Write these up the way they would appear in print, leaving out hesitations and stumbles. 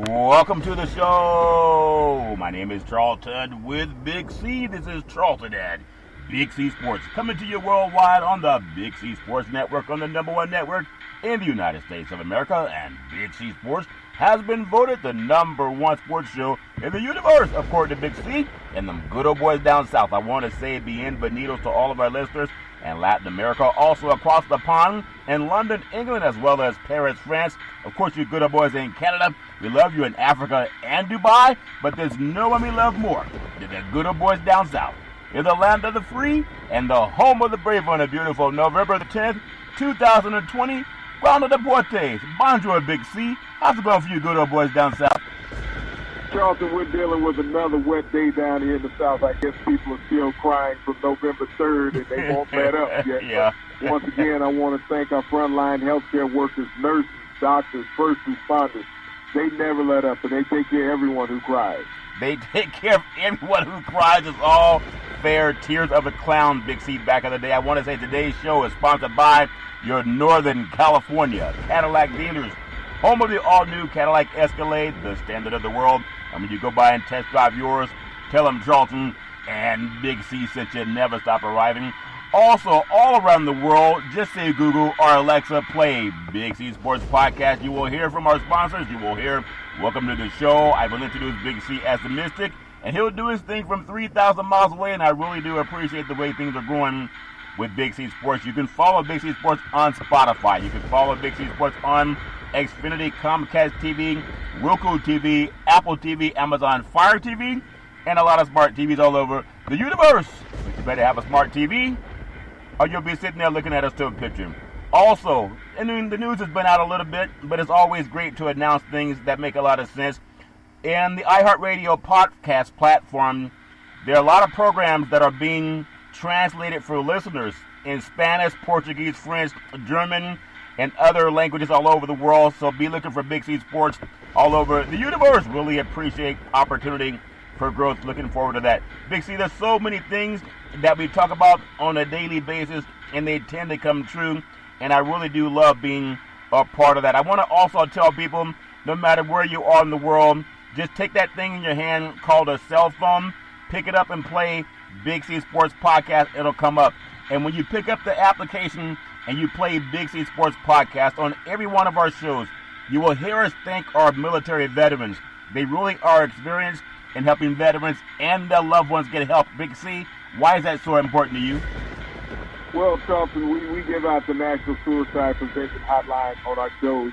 Welcome to the show. My name is Charlton with Big C. This is Charlton at Big C Sports, coming to you worldwide on the Big C Sports Network, on the #1 network in the United States of America. And Big C Sports has been voted the #1 sports show in the universe, according to Big C and them good old boys down south. I want to say bienvenidos to all of our listeners in Latin America, also across the pond in London, England, as well as Paris, France. Of course, you good old boys in Canada. We love you in Africa and Dubai, but there's no one we love more than the good old boys down south. In the land of the free and the home of the brave on a beautiful November the 10th, 2020. Ground of Deportes. Bonjour, Big C. How's it going for you good old boys down south? Charlton, we're dealing with another wet day down here in the south. I guess people are still crying from November 3rd, and they won't let up yet. Yeah. But once again, I want to thank our frontline healthcare workers, nurses, doctors, first responders. They never let up, and they take care of everyone who cries. They take care of everyone who cries. It's all fair. Tears of a clown, Big C, back in the day. I want to say today's show is sponsored by your Northern California Cadillac dealers, home of the all-new Cadillac Escalade, the standard of the world. And when you go by and test drive yours, tell them Charlton and Big C sent you. Never stop arriving. Also, all around the world, just say Google or Alexa, play Big C Sports Podcast. You will hear from our sponsors. You will hear welcome to the show. I will introduce Big C as the Mystic, and he'll do his thing from 3,000 miles away, and I really do appreciate the way things are going with Big C Sports. You can follow Big C Sports on Spotify. You can follow Big C Sports on Xfinity, Comcast TV, Roku TV, Apple TV, Amazon Fire TV, and a lot of smart TVs all over the universe. But you better have a smart TV, or you'll be sitting there looking at a still picture. Also, I mean, the news has been out a little bit, but it's always great to announce things that make a lot of sense. In the iHeartRadio podcast platform, there are a lot of programs that are being translated for listeners in Spanish, Portuguese, French, German, and other languages all over the world. So be looking for Big C Sports all over the universe. Really appreciate opportunity for growth. Looking forward to that. Big C, there's so many things that we talk about on a daily basis, and they tend to come true. And I really do love being a part of that. I want to also tell people, no matter where you are in the world, just take that thing in your hand called a cell phone, pick it up and play Big C Sports Podcast. It'll come up. And when you pick up the application and you play Big C Sports Podcast on every one of our shows, you will hear us thank our military veterans. They really are experienced in helping veterans and their loved ones get help. Big C, why is that so important to you? Well, Charlton, we give out the National Suicide Prevention Hotline on our shows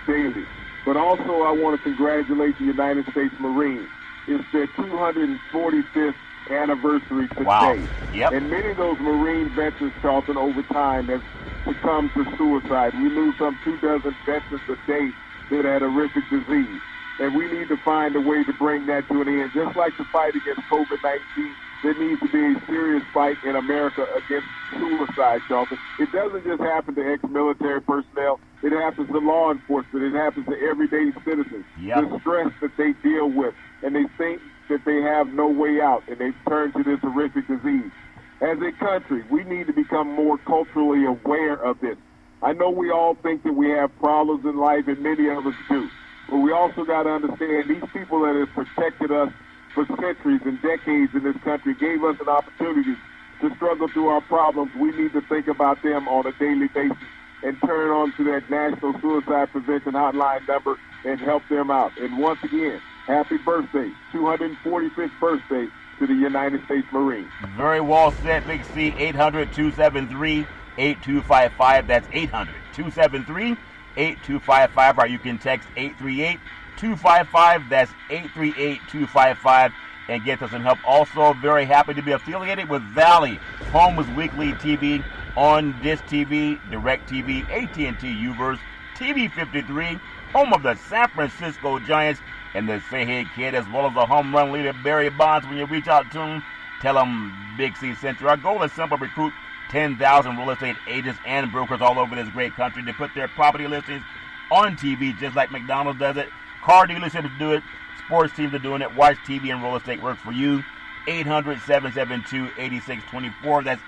daily. But also I want to congratulate the United States Marines. It's their 245th anniversary today. Wow. Yep. And many of those Marine veterans, Charlton, over time have succumbed to suicide. We lose some 24 veterans a day that had horrific disease. And we need to find a way to bring that to an end. Just like the fight against COVID-19, there needs to be a serious fight in America against suicide, Charlton. It doesn't just happen to ex-military personnel. It happens to law enforcement. It happens to everyday citizens. Yep. The stress that they deal with, and they think that they have no way out, and they turn to this horrific disease. As a country, we need to become more culturally aware of this. I know we all think that we have problems in life, and many of us do. But we also got to understand these people that have protected us for centuries and decades in this country gave us an opportunity to struggle through our problems. We need to think about them on a daily basis and turn on to that National Suicide Prevention Hotline number and help them out. And once again, happy birthday, 245th birthday to the United States Marines. Very well said, Big C. 800-273-8255. That's 800-273-8255. Or you can text 838-255. That's 838-255. And get us some help. Also, very happy to be affiliated with Valley, Homes Weekly TV, on Dish TV, Direct TV, AT&T Uverse, TV 53, home of the San Francisco Giants, and the Say Hey Kid, as well as the home run leader Barry Bonds. When you reach out to him, tell him Big C sent you. Our goal is simple: recruit 10,000 real estate agents and brokers all over this great country to put their property listings on TV, just like McDonald's does it. Car dealerships do it. Sports teams are doing it. Watch TV and real estate work for you. 800-772-8624. That's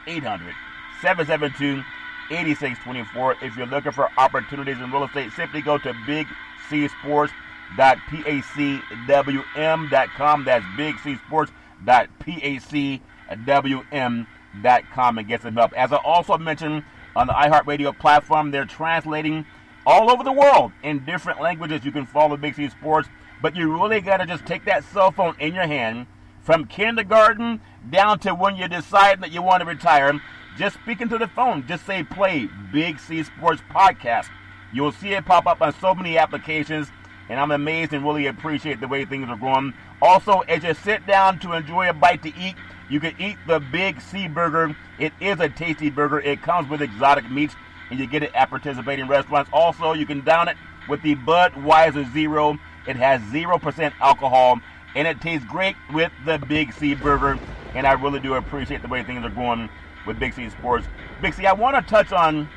8624. If you're looking for opportunities in real estate, simply go to bigcsports.pacwm.com. That's bigcsports.pacwm.com and get some help. As I also mentioned on the iHeartRadio platform, they're translating all over the world in different languages. You can follow Big C Sports, but you really got to just take that cell phone in your hand from kindergarten down to when you decide that you want to retire. Just speak into the phone. Just say play Big C Sports Podcast. You'll see it pop up on so many applications, and I'm amazed and really appreciate the way things are going. Also, as you sit down to enjoy a bite to eat, you can eat the Big C Burger. It is a tasty burger. It comes with exotic meats, and you get it at participating restaurants. Also, you can down it with the Budweiser Zero. It has 0% alcohol, and it tastes great with the Big C Burger, and I really do appreciate the way things are going with Big C Sports. Big C, I want to touch on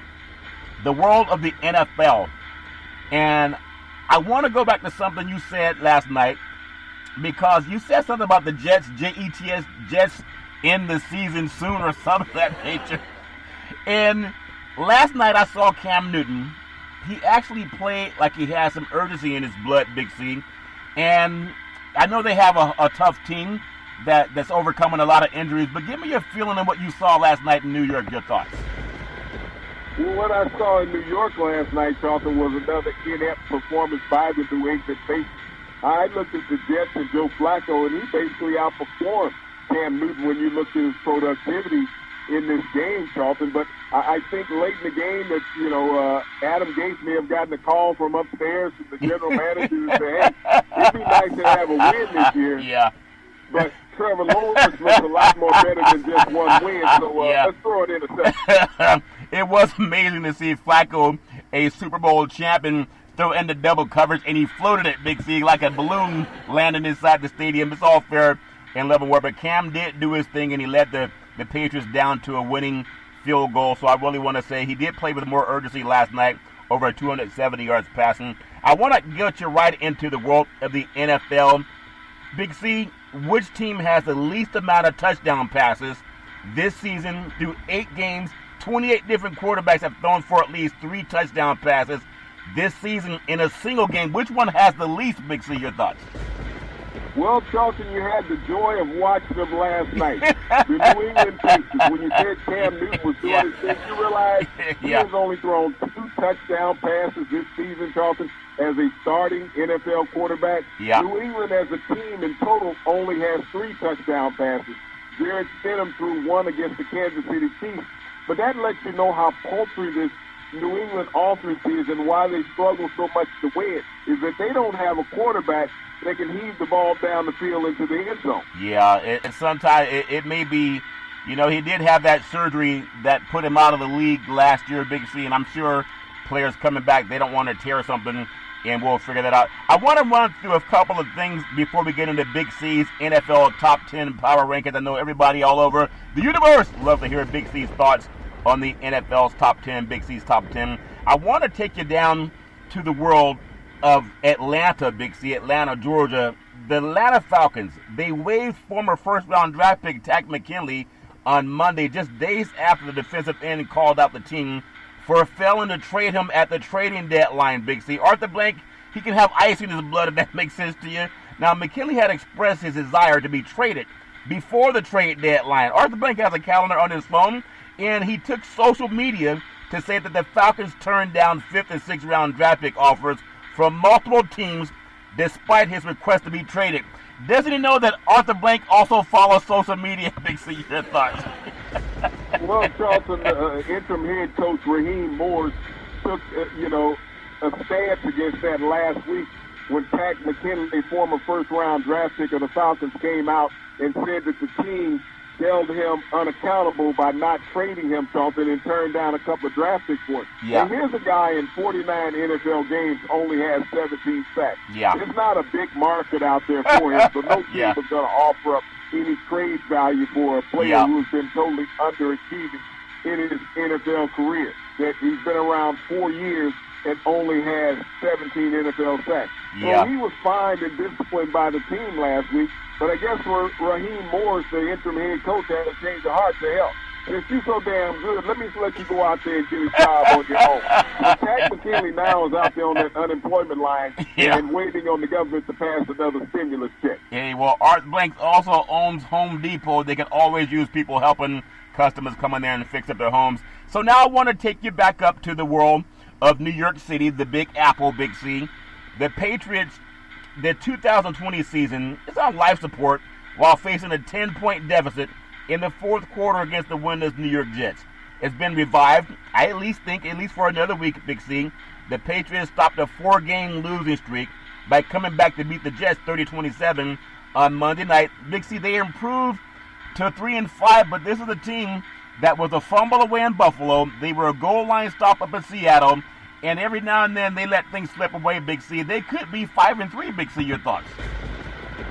the world of the NFL, and I want to go back to something you said last night, because you said something about the Jets, Jets, Jets in the season soon or something of that nature. And last night I saw Cam Newton. He actually played like he has some urgency in his blood, Big C. And I know they have a tough team that's overcoming a lot of injuries, but give me your feeling on what you saw last night in New York, your thoughts. Well, what I saw in New York last night, Charlton, was another inept performance by the New England Patriots. I looked at the Jets and Joe Flacco, and he basically outperformed Cam Newton when you looked at his productivity in this game, Charlton. But I think late in the game that, Adam Gase may have gotten a call from upstairs from the general manager and say, hey, it'd be nice to have a win this year. Yeah. But Trevor Lawrence looks a lot more better than just one win, so let's throw it in a second. It was amazing to see Flacco, a Super Bowl champion, throw into double coverage, and he floated it, Big C, like a balloon landing inside the stadium. It's all fair and level war, but Cam did do his thing, and he led the Patriots down to a winning field goal. So I really want to say he did play with more urgency last night, over 270 yards passing. I want to get you right into the world of the NFL. Big C, which team has the least amount of touchdown passes this season through 8 games? 28 different quarterbacks have thrown for at least 3 touchdown passes this season in a single game. Which one has the least, Big C? Your thoughts? Well, Charlton, you had the joy of watching them last night. The New England Patriots, when you said Cam Newton was doing his thing, you realize he has only thrown 2 touchdown passes this season, Charlton, as a starting NFL quarterback. New England as a team in total only has 3 touchdown passes. Jarrett Stidham threw 1 against the Kansas City Chiefs. But that lets you know how paltry this New England offense is and why they struggle so much to win, is that they don't have a quarterback that can heave the ball down the field into the end zone. Yeah, sometimes it may be, he did have that surgery that put him out of the league last year, Big C, and I'm sure players coming back, they don't want to tear something, and we'll figure that out. I want to run through a couple of things before we get into Big C's NFL Top 10 Power Rankings. I know everybody all over the universe loves to hear Big C's thoughts on the NFL's Top 10, Big C's Top 10. I want to take you down to the world of Atlanta, Big C, Atlanta, Georgia. The Atlanta Falcons, they waived former first-round draft pick Takk McKinley on Monday, just days after the defensive end called out the team for failing to trade him at the trading deadline, Big C. Arthur Blank, he can have ice in his blood if that makes sense to you. Now, McKinley had expressed his desire to be traded before the trade deadline. Arthur Blank has a calendar on his phone, and he took social media to say that the Falcons turned down 5th and 6th round draft pick offers from multiple teams despite his request to be traded. Doesn't he know that Arthur Blank also follows social media? Big C, your thoughts? Well, Charlton, interim head coach Raheem Morris took, a stance against that last week when Takk McKinley, former first-round draft pick of the Falcons, came out and said that the team held him unaccountable by not trading him, Charlton, and turned down a couple of draft picks for him. Yeah. And here's a guy in 49 NFL games only has 17 sacks. Yeah. There's not a big market out there for him, so no team is going to offer up any trade value for a player who's been totally underachieving in his NFL career. That he's been around 4 years and only has 17 NFL sacks. So he was fined and disciplined by the team last week. But I guess Raheem Morris, the interim head coach, had a change of heart to help. Since you're so damn good, let me let you go out there and get a job on your own. But Pat McKinley now is out there on that unemployment line and waiting on the government to pass another stimulus check. Hey, well, Art Blanks also owns Home Depot. They can always use people helping customers come in there and fix up their homes. So now I want to take you back up to the world of New York City, the Big Apple, Big C. The Patriots, the 2020 season is on life support while facing a 10-point deficit in the fourth quarter against the winless New York Jets. It's been revived. I at least think, at least for another week, Big C, the Patriots stopped a 4-game losing streak by coming back to beat the Jets 30-27 on Monday night. Big C, they improved to 3-5, but this is a team that was a fumble away in Buffalo. They were a goal line stop up in Seattle, and every now and then they let things slip away, Big C. They could be 5-3, Big C. Your thoughts?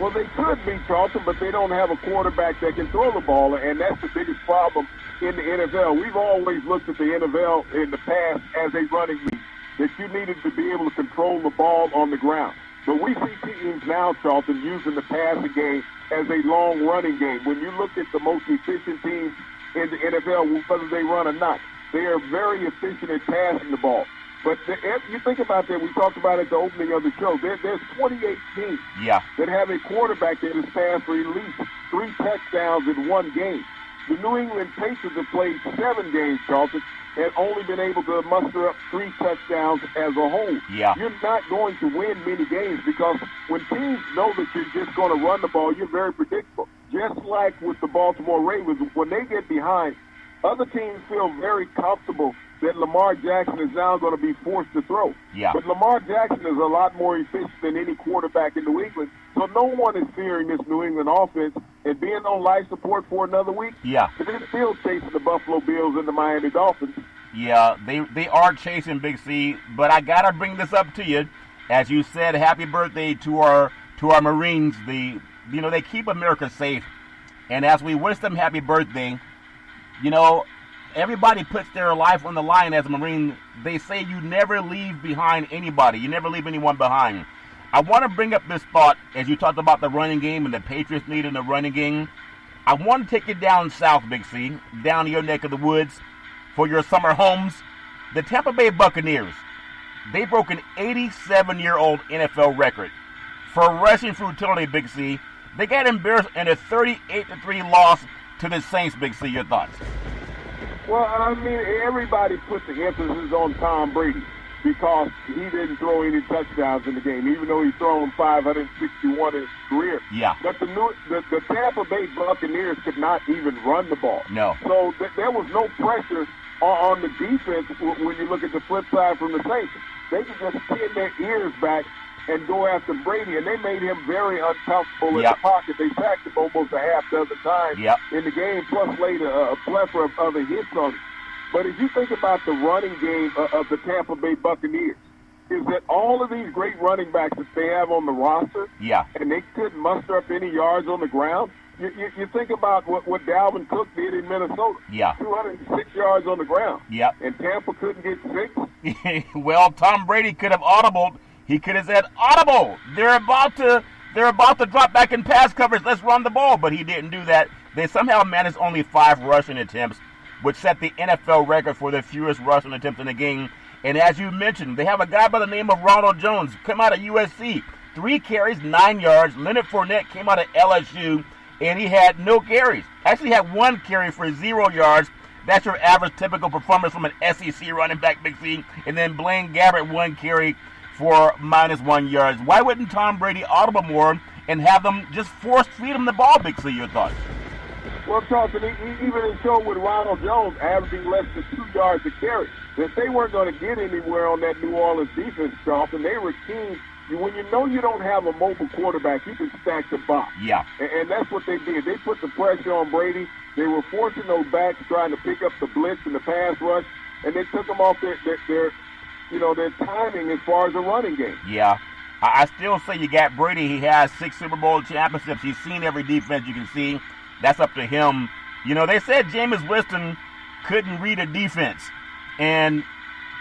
Well, they could be, Charlton, but they don't have a quarterback that can throw the ball, and that's the biggest problem in the NFL. We've always looked at the NFL in the past as a running league, that you needed to be able to control the ball on the ground. But we see teams now, Charlton, using the passing game as a long running game. When you look at the most efficient teams in the NFL, whether they run or not, they are very efficient at passing the ball. But you think about that, we talked about it at the opening of the show, there's 28 teams that have a quarterback that has passed for at least 3 touchdowns in one game. The New England Patriots have played 7 games, Charlton, and only been able to muster up 3 touchdowns as a whole. You're not going to win many games because when teams know that you're just going to run the ball, you're very predictable. Just like with the Baltimore Ravens, when they get behind, other teams feel very comfortable that Lamar Jackson is now going to be forced to throw. But Lamar Jackson is a lot more efficient than any quarterback in New England, so no one is fearing this New England offense. And being on life support for another week, they're still chasing the Buffalo Bills and the Miami Dolphins. They are chasing, Big C, but I got to bring this up to you. As you said, happy birthday to our Marines. They keep America safe. And as we wish them happy birthday, everybody puts their life on the line as a Marine. They say you never leave behind anybody. You never leave anyone behind. I want to bring up this thought as you talked about the running game and the Patriots needing a running game. I want to take you down south, Big C, down to your neck of the woods for your summer homes. The Tampa Bay Buccaneers, they broke an 87-year-old NFL record for rushing futility, Big C. They got embarrassed in a 38-3 loss to the Saints, Big C. Your thoughts? Well, I mean, everybody put the emphasis on Tom Brady because he didn't throw any touchdowns in the game, even though he's thrown 561 in his career. But the Tampa Bay Buccaneers could not even run the ball. So there was no pressure on the defense when you look at the flip side from the Saints. They could just pin their ears back and go after Brady, and they made him very uncomfortable in the pocket. They sacked him almost a half dozen times in the game, plus laid a plethora of other hits on him. But if you think about the running game of the Tampa Bay Buccaneers, is that all of these great running backs that they have on the roster, and they couldn't muster up any yards on the ground. You think about what Dalvin Cook did in Minnesota. 206 yards on the ground. And Tampa couldn't get 6. Well, Tom Brady could have audibled. He could have said, audible, they're about to drop back in pass coverage. Let's run the ball. But he didn't do that. They somehow managed only 5 rushing attempts, which set the NFL record for the fewest rushing attempts in a game. And as you mentioned, they have a guy by the name of Ronald Jones, come out of USC. 3 carries, 9 yards. Leonard Fournette came out of LSU, and he had no carries. Actually had 1 carry for 0 yards. That's your average typical performance from an SEC running back, Big C. And then Blaine Gabbert, 1 carry for -1 yards. Why wouldn't Tom Brady audible more and have them just force feed him the ball, Big C? Your thoughts? Well, Charlton, even it showed with Ronald Jones averaging less than 2 yards a carry, that they weren't going to get anywhere on that New Orleans defense, Charlton. They were keen. When you know you don't have a mobile quarterback, you can stack the box. And that's what they did. They put the pressure on Brady. They were forcing those backs trying to pick up the blitz and the pass rush, and they took them off their timing as far as the running game. I still say you got Brady. He has 6 Super Bowl championships. He's seen every defense you can see. That's up to him. They said Jameis Winston couldn't read a defense. And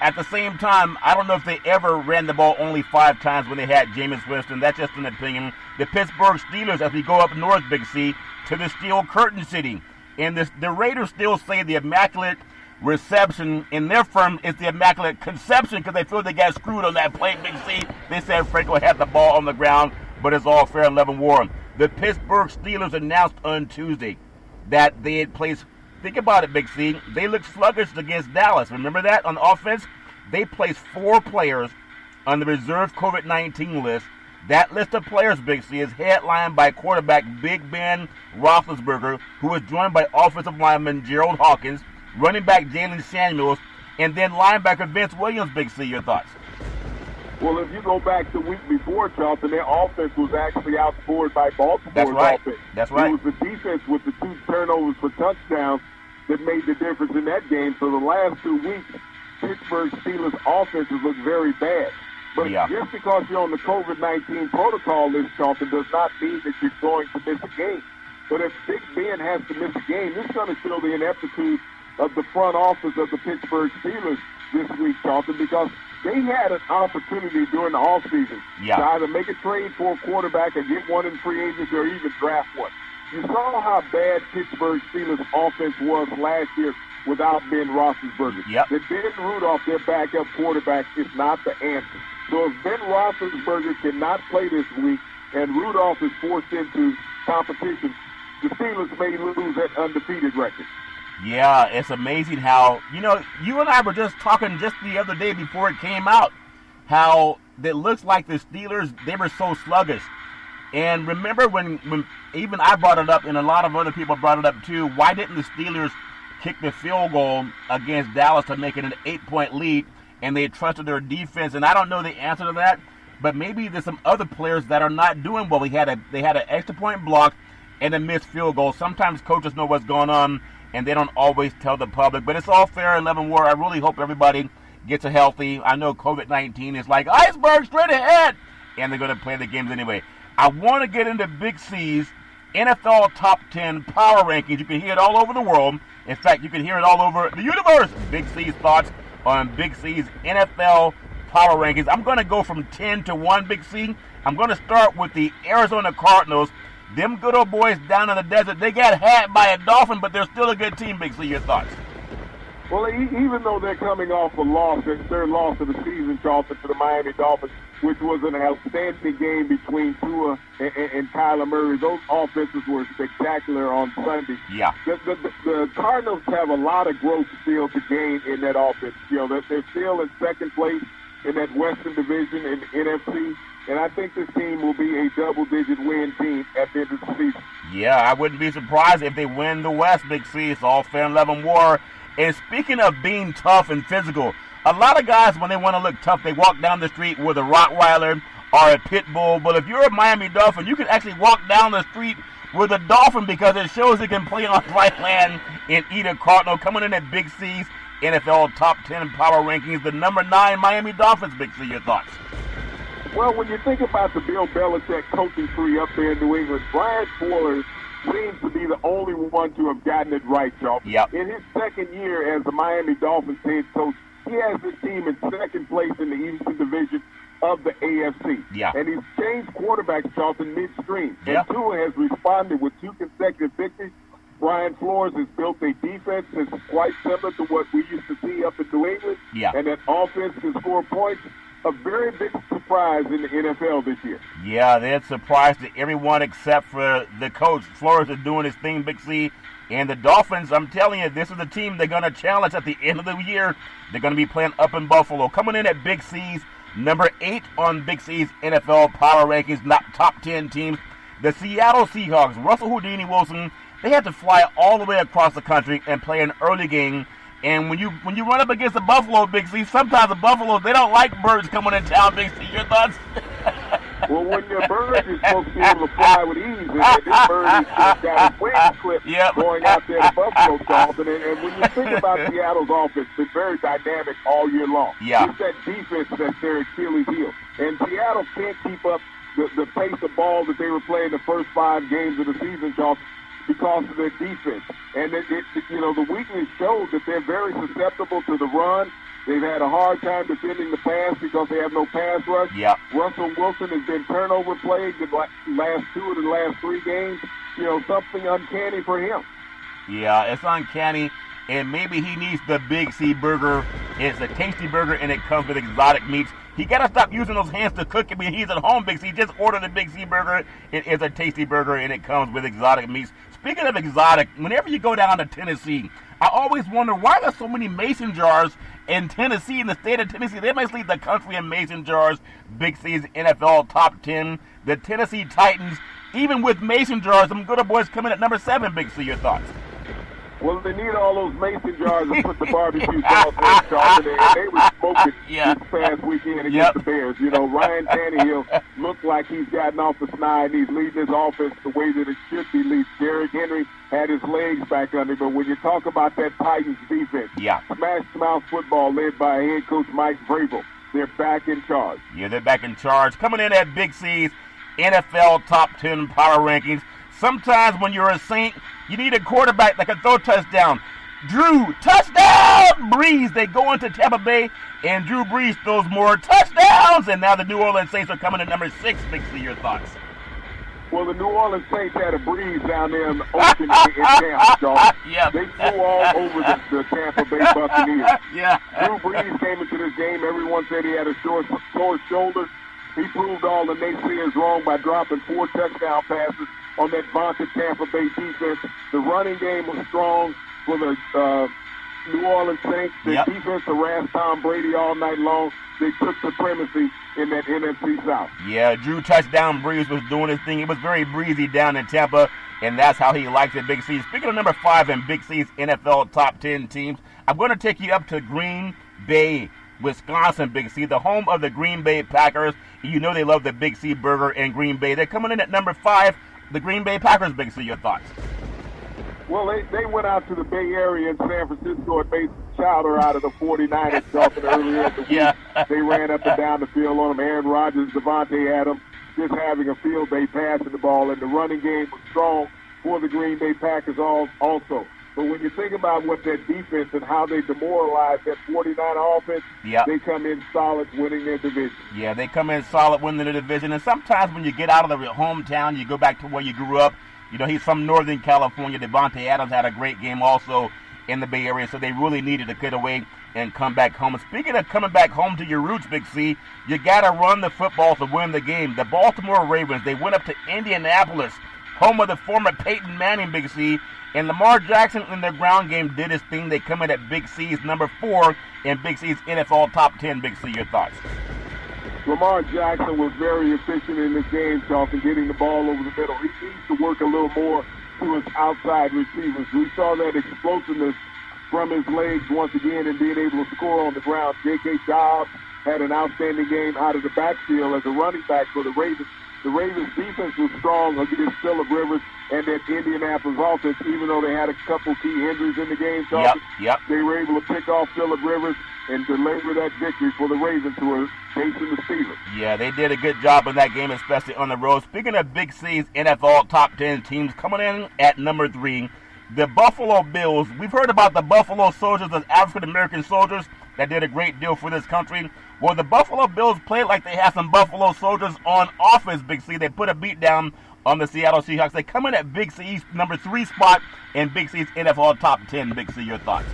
at the same time, I don't know if they ever ran the ball only 5 times when they had Jameis Winston. That's just an opinion. The Pittsburgh Steelers, as we go up north, Big C, to the Steel Curtain City. And the Raiders still say the Immaculate Reception in their firm is the Immaculate Conception because they feel they got screwed on that play, Big C. They said Franco had the ball on the ground, but it's all fair and level war. The Pittsburgh Steelers announced on Tuesday that they had placed, think about it, Big C, they looked sluggish against Dallas. Remember that on offense? They placed 4 players on the reserve COVID-19 list. That list of players, Big C, is headlined by quarterback Big Ben Roethlisberger, who is joined by offensive lineman Gerald Hawkins, running back Jalen Samuels, and then linebacker Vince Williams. Big C, your thoughts? Well, if you go back the week before, Charlton, their offense was actually outscored by Baltimore's offense. That's right. It was the defense with the 2 turnovers for touchdowns that made the difference in that game. So the last 2 weeks, Pittsburgh Steelers offenses look very bad. But just because you're on the COVID-19 protocol list, Charlton, does not mean that you're going to miss a game. But if Big Ben has to miss a game, it's going to show the ineptitude of the front office of the Pittsburgh Steelers this week, Charlton, because they had an opportunity during the offseason to either make a trade for a quarterback or get one in free agency or even draft one. You saw how bad Pittsburgh Steelers offense was last year without Ben Roethlisberger. The Ben Rudolph, their backup quarterback, is not the answer. So if Ben Roethlisberger cannot play this week and Rudolph is forced into competition, the Steelers may lose that undefeated record. Yeah, it's amazing how, you and I were just talking just the other day before it came out, how it looks like the Steelers, they were so sluggish. And remember when even I brought it up and a lot of other people brought it up too, why didn't the Steelers kick the field goal against Dallas to make it an 8-point lead, and they trusted their defense? And I don't know the answer to that, but maybe there's some other players that are not doing well. They had an extra point block and a missed field goal. Sometimes coaches know what's going on, and they don't always tell the public. But it's all fair and level war. I really hope everybody gets healthy. I know COVID-19 is like iceberg straight ahead, and they're going to play the games anyway. I want to get into Big C's NFL Top 10 Power Rankings. You can hear it all over the world. In fact, you can hear it all over the universe. Big C's thoughts on Big C's NFL Power Rankings. I'm going to go from 10 to 1, Big C. I'm going to start with the Arizona Cardinals. Them good old boys down in the desert, they got hacked by a Dolphin, but they're still a good team, Big C. Your thoughts? Well, even though they're coming off a loss, their third loss of the season, Charlton, to the Miami Dolphins, which was an outstanding game between Tua and Kyler Murray. Those offenses were spectacular on Sunday. The Cardinals have a lot of growth still to gain in that offense. They're still in second place in that Western Division in the NFC. And I think this team will be a double-digit win team at the end of the season. Yeah, I wouldn't be surprised if they win the West, Big C. It's all fair and level war. And speaking of being tough and physical, a lot of guys, when they want to look tough, they walk down the street with a Rottweiler or a Pit Bull. But if you're a Miami Dolphin, you can actually walk down the street with a Dolphin because it shows it can play on dry land and eat a Cardinal. Coming in at Big C's NFL Top 10 Power Rankings, the number 9 Miami Dolphins. Big C, your thoughts? Well, when you think about the Bill Belichick coaching tree up there in New England, Brian Flores seems to be the only one to have gotten it right, y'all. In his second year as the Miami Dolphins head coach, he has this team in second place in the Eastern Division of the AFC. And he's changed quarterbacks, Charlton, midstream. And Tua has responded with 2 consecutive victories. Brian Flores has built a defense that's quite similar to what we used to see up in New England. And that offense can score points. A very big surprise in the NFL this year. Yeah, they're surprised to everyone except for the coach. Flores is doing his thing, Big C. And the Dolphins, I'm telling you, this is the team they're going to challenge at the end of the year. They're going to be playing up in Buffalo. Coming in at Big C's, number 8 on Big C's NFL Power Rankings, top 10 teams. The Seattle Seahawks, Russell Houdini Wilson, they had to fly all the way across the country and play an early game. And when you run up against the Buffalo, Big C, sometimes the Buffalo, they don't like birds coming in town, Big C. Your thoughts? Well, when your bird is supposed to be able to fly with ease, and this bird has got a wing clip going out there to Buffalo, Charlton. And when you think about Seattle's offense, it's been very dynamic all year long. It's that defense that's their Achilles heel. And Seattle can't keep up the pace of ball that they were playing the first 5 games of the season, Charlton, because of their defense. And the weakness showed that they're very susceptible to the run. They've had a hard time defending the pass because they have no pass rush. Russell Wilson has been turnover plagued the last 2 of the last 3 games. Something uncanny for him. Yeah, it's uncanny. And maybe he needs the Big C burger. It's a tasty burger, and it comes with exotic meats. He got to stop using those hands to cook it. I mean, he's at home, Big C. Just order the Big C burger. It is a tasty burger, and it comes with exotic meats. Speaking of exotic, whenever you go down to Tennessee, I always wonder why there's so many mason jars in Tennessee, in the state of Tennessee. They must lead the country in mason jars. Big C's NFL top 10. The Tennessee Titans, even with mason jars, them good old boys coming at number 7, Big C. Your thoughts? Well, they need all those mason jars to put the barbecue sauce in, Charlton, and they were smoking this past weekend against the Bears. You know, Ryan Tannehill looked like he's gotten off the snide. He's leading his offense the way that it should be leading. Derrick Henry had his legs back under him, but when you talk about that Titans defense, smash-mouth football led by head coach Mike Vrabel, they're back in charge. Yeah, they're back in charge. Coming in at Big C's NFL top 10 power rankings. Sometimes when you're a Saint, you need a quarterback that can throw touchdown. Drew, touchdown! Brees, they go into Tampa Bay, and Drew Brees throws more touchdowns. And now the New Orleans Saints are coming in number 6. Big C, your thoughts? Well, the New Orleans Saints had a breeze down there in the ocean in Tampa, Charlton. They flew all over the Tampa Bay Buccaneers. Drew Brees came into this game. Everyone said he had a sore shoulder. He proved all the naysayers wrong by dropping 4 touchdown passes on that vaunted Tampa Bay defense. The running game was strong for the New Orleans Saints. The defense harassed Tom Brady all night long. They took supremacy in that NFC South. Yeah, Drew touchdown. Breeze was doing his thing. It was very breezy down in Tampa, and that's how he likes it, Big C. Speaking of number 5 in Big C's NFL top 10 teams, I'm going to take you up to Green Bay, Wisconsin, Big C, the home of the Green Bay Packers. You know they love the Big C burger in Green Bay. They're coming in at number 5, the Green Bay Packers, Big C. Your thoughts? Well, they went out to the Bay Area in San Francisco and made chowder out of the 49ers earlier in the week. They ran up and down the field on them. Aaron Rodgers, Devontae Adams, just having a field day passing the ball, and the running game was strong for the Green Bay Packers also. But when you think about what that defense and how they demoralized that 49er offense, they come in solid winning their division. Yeah, they come in solid winning their division. And sometimes when you get out of the hometown, you go back to where you grew up. You know, he's from Northern California. Devontae Adams had a great game also in the Bay Area, so they really needed to get away and come back home. And speaking of coming back home to your roots, Big C, you got to run the football to win the game. The Baltimore Ravens, they went up to Indianapolis, home of the former Peyton Manning, Big C, and Lamar Jackson in their ground game did his thing. They come in at Big C's number 4 in Big C's NFL top 10. Big C, your thoughts? Lamar Jackson was very efficient in this game, Charlton, getting the ball over the middle. He needs to work a little more to his outside receivers. We saw that explosiveness from his legs once again and being able to score on the ground. J.K. Dobbs had an outstanding game out of the backfield as a running back for the Ravens. The Ravens' defense was strong against Phillip Rivers and that Indianapolis offense, even though they had a couple key injuries in the game, Charlton. They were able to pick off Phillip Rivers and deliver that victory for the Ravens, who are facing the Steelers. Yeah, they did a good job in that game, especially on the road. Speaking of Big C's NFL top 10 teams, coming in at number 3, the Buffalo Bills. We've heard about the Buffalo Soldiers as African-American soldiers that did a great deal for this country. Well, the Buffalo Bills played like they had some Buffalo Soldiers on offense, Big C. They put a beat down on the Seattle Seahawks. They come in at Big C's number 3 spot in Big C's NFL top 10. Big C, your thoughts?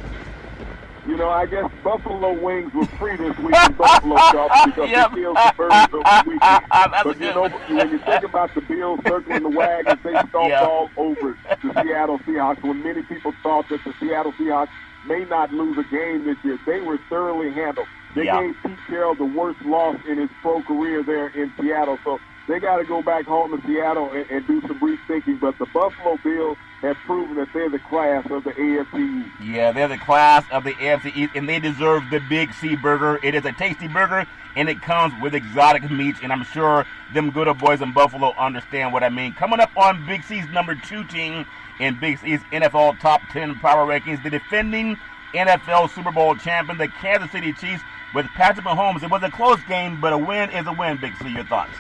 You know, I guess Buffalo wings were free this week in Buffalo, Charlton, because they killed the birds over the weekend. But, you know, when you think about the Bills circling the wagons, they stomped all over the Seattle Seahawks. When many people thought that the Seattle Seahawks may not lose a game this year, they were thoroughly handled. They gave Pete Carroll the worst loss in his pro career there in Seattle. So they got to go back home to Seattle and do some rethinking. But the Buffalo Bills have proven that they're the class of the AFC East. Yeah, they're the class of the AFC East, and they deserve the Big C burger. It is a tasty burger, and it comes with exotic meats, and I'm sure them good old boys in Buffalo understand what I mean. Coming up on Big C's number 2 team in Big C's NFL top 10 power rankings, the defending NFL Super Bowl champion, the Kansas City Chiefs, with Patrick Mahomes. It was a close game, but a win is a win, Big C. Your thoughts?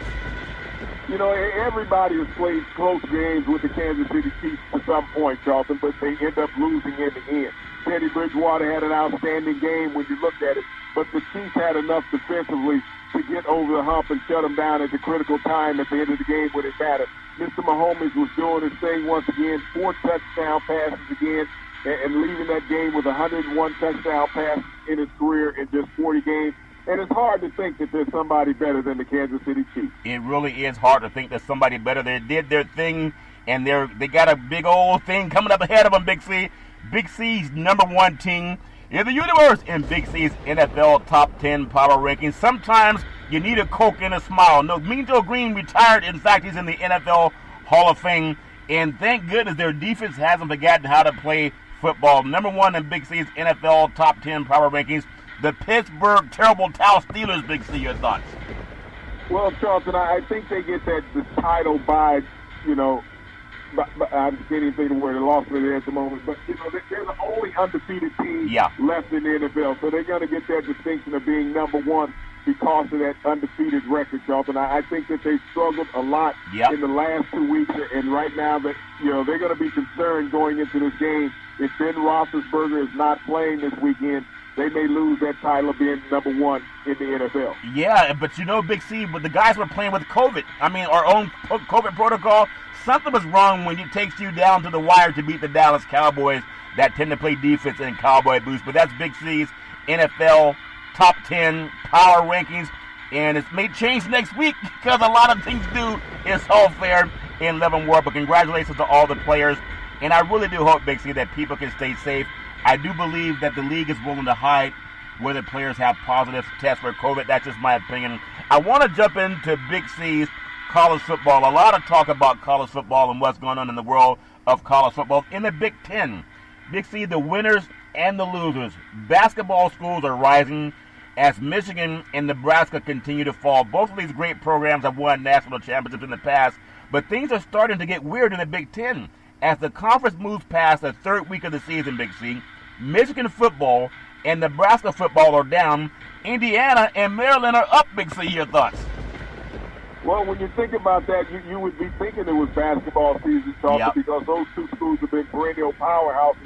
You know, everybody has played close games with the Kansas City Chiefs to some point, Charlton, but they end up losing in the end. Teddy Bridgewater had an outstanding game when you looked at it, but the Chiefs had enough defensively to get over the hump and shut them down at the critical time at the end of the game when it mattered. Mr. Mahomes was doing his thing once again, 4 touchdown passes again, and leaving that game with 101 touchdown passes in his career in just 40 games. And it's hard to think that there's somebody better than the Kansas City Chiefs. It really is hard to think there's somebody better. They did their thing, and they got a big old thing coming up ahead of them, Big C. Big C's #1 team in the universe in Big C's NFL Top 10 Power Rankings. Sometimes you need a Coke and a smile. No, Mean Joe Green retired. In fact, he's in the NFL Hall of Fame. And thank goodness their defense hasn't forgotten how to play football. #1 in Big C's NFL Top 10 Power Rankings. The Pittsburgh Terrible Towel Steelers, Big C, your thoughts? Well, Charlton, I think they get the title by, I can't even think of where they lost it at the moment, but, they're the only undefeated team left in the NFL, so they're going to get that distinction of being #1 because of that undefeated record, Charlton. I think that they struggled a lot in the last 2 weeks, and right now that, they're going to be concerned going into this game. If Ben Roethlisberger is not playing this weekend, they may lose that title of being #1 in the NFL. Yeah, but Big C, but the guys were playing with COVID. I mean, our own COVID protocol. Something was wrong when it takes you down to the wire to beat the Dallas Cowboys that tend to play defense in cowboy boots. But that's Big C's NFL Top 10 Power Rankings. And it may change next week because a lot of things do. It's all fair in Love War. But congratulations to all the players. And I really do hope, Big C, that people can stay safe. I do believe that the league is willing to hide whether players have positive tests for COVID. That's just my opinion. I want to jump into Big C's college football. A lot of talk about college football and what's going on in the world of college football. In the Big Ten, Big C, the winners and the losers. Basketball schools are rising as Michigan and Nebraska continue to fall. Both of these great programs have won national championships in the past, but things are starting to get weird in the Big Ten. As the conference moves past the third week of the season, Big C, Michigan football and Nebraska football are down. Indiana and Maryland are up, Big C. Your thoughts? Well, when you think about that, you would be thinking it was basketball season, because those two schools have been perennial powerhouses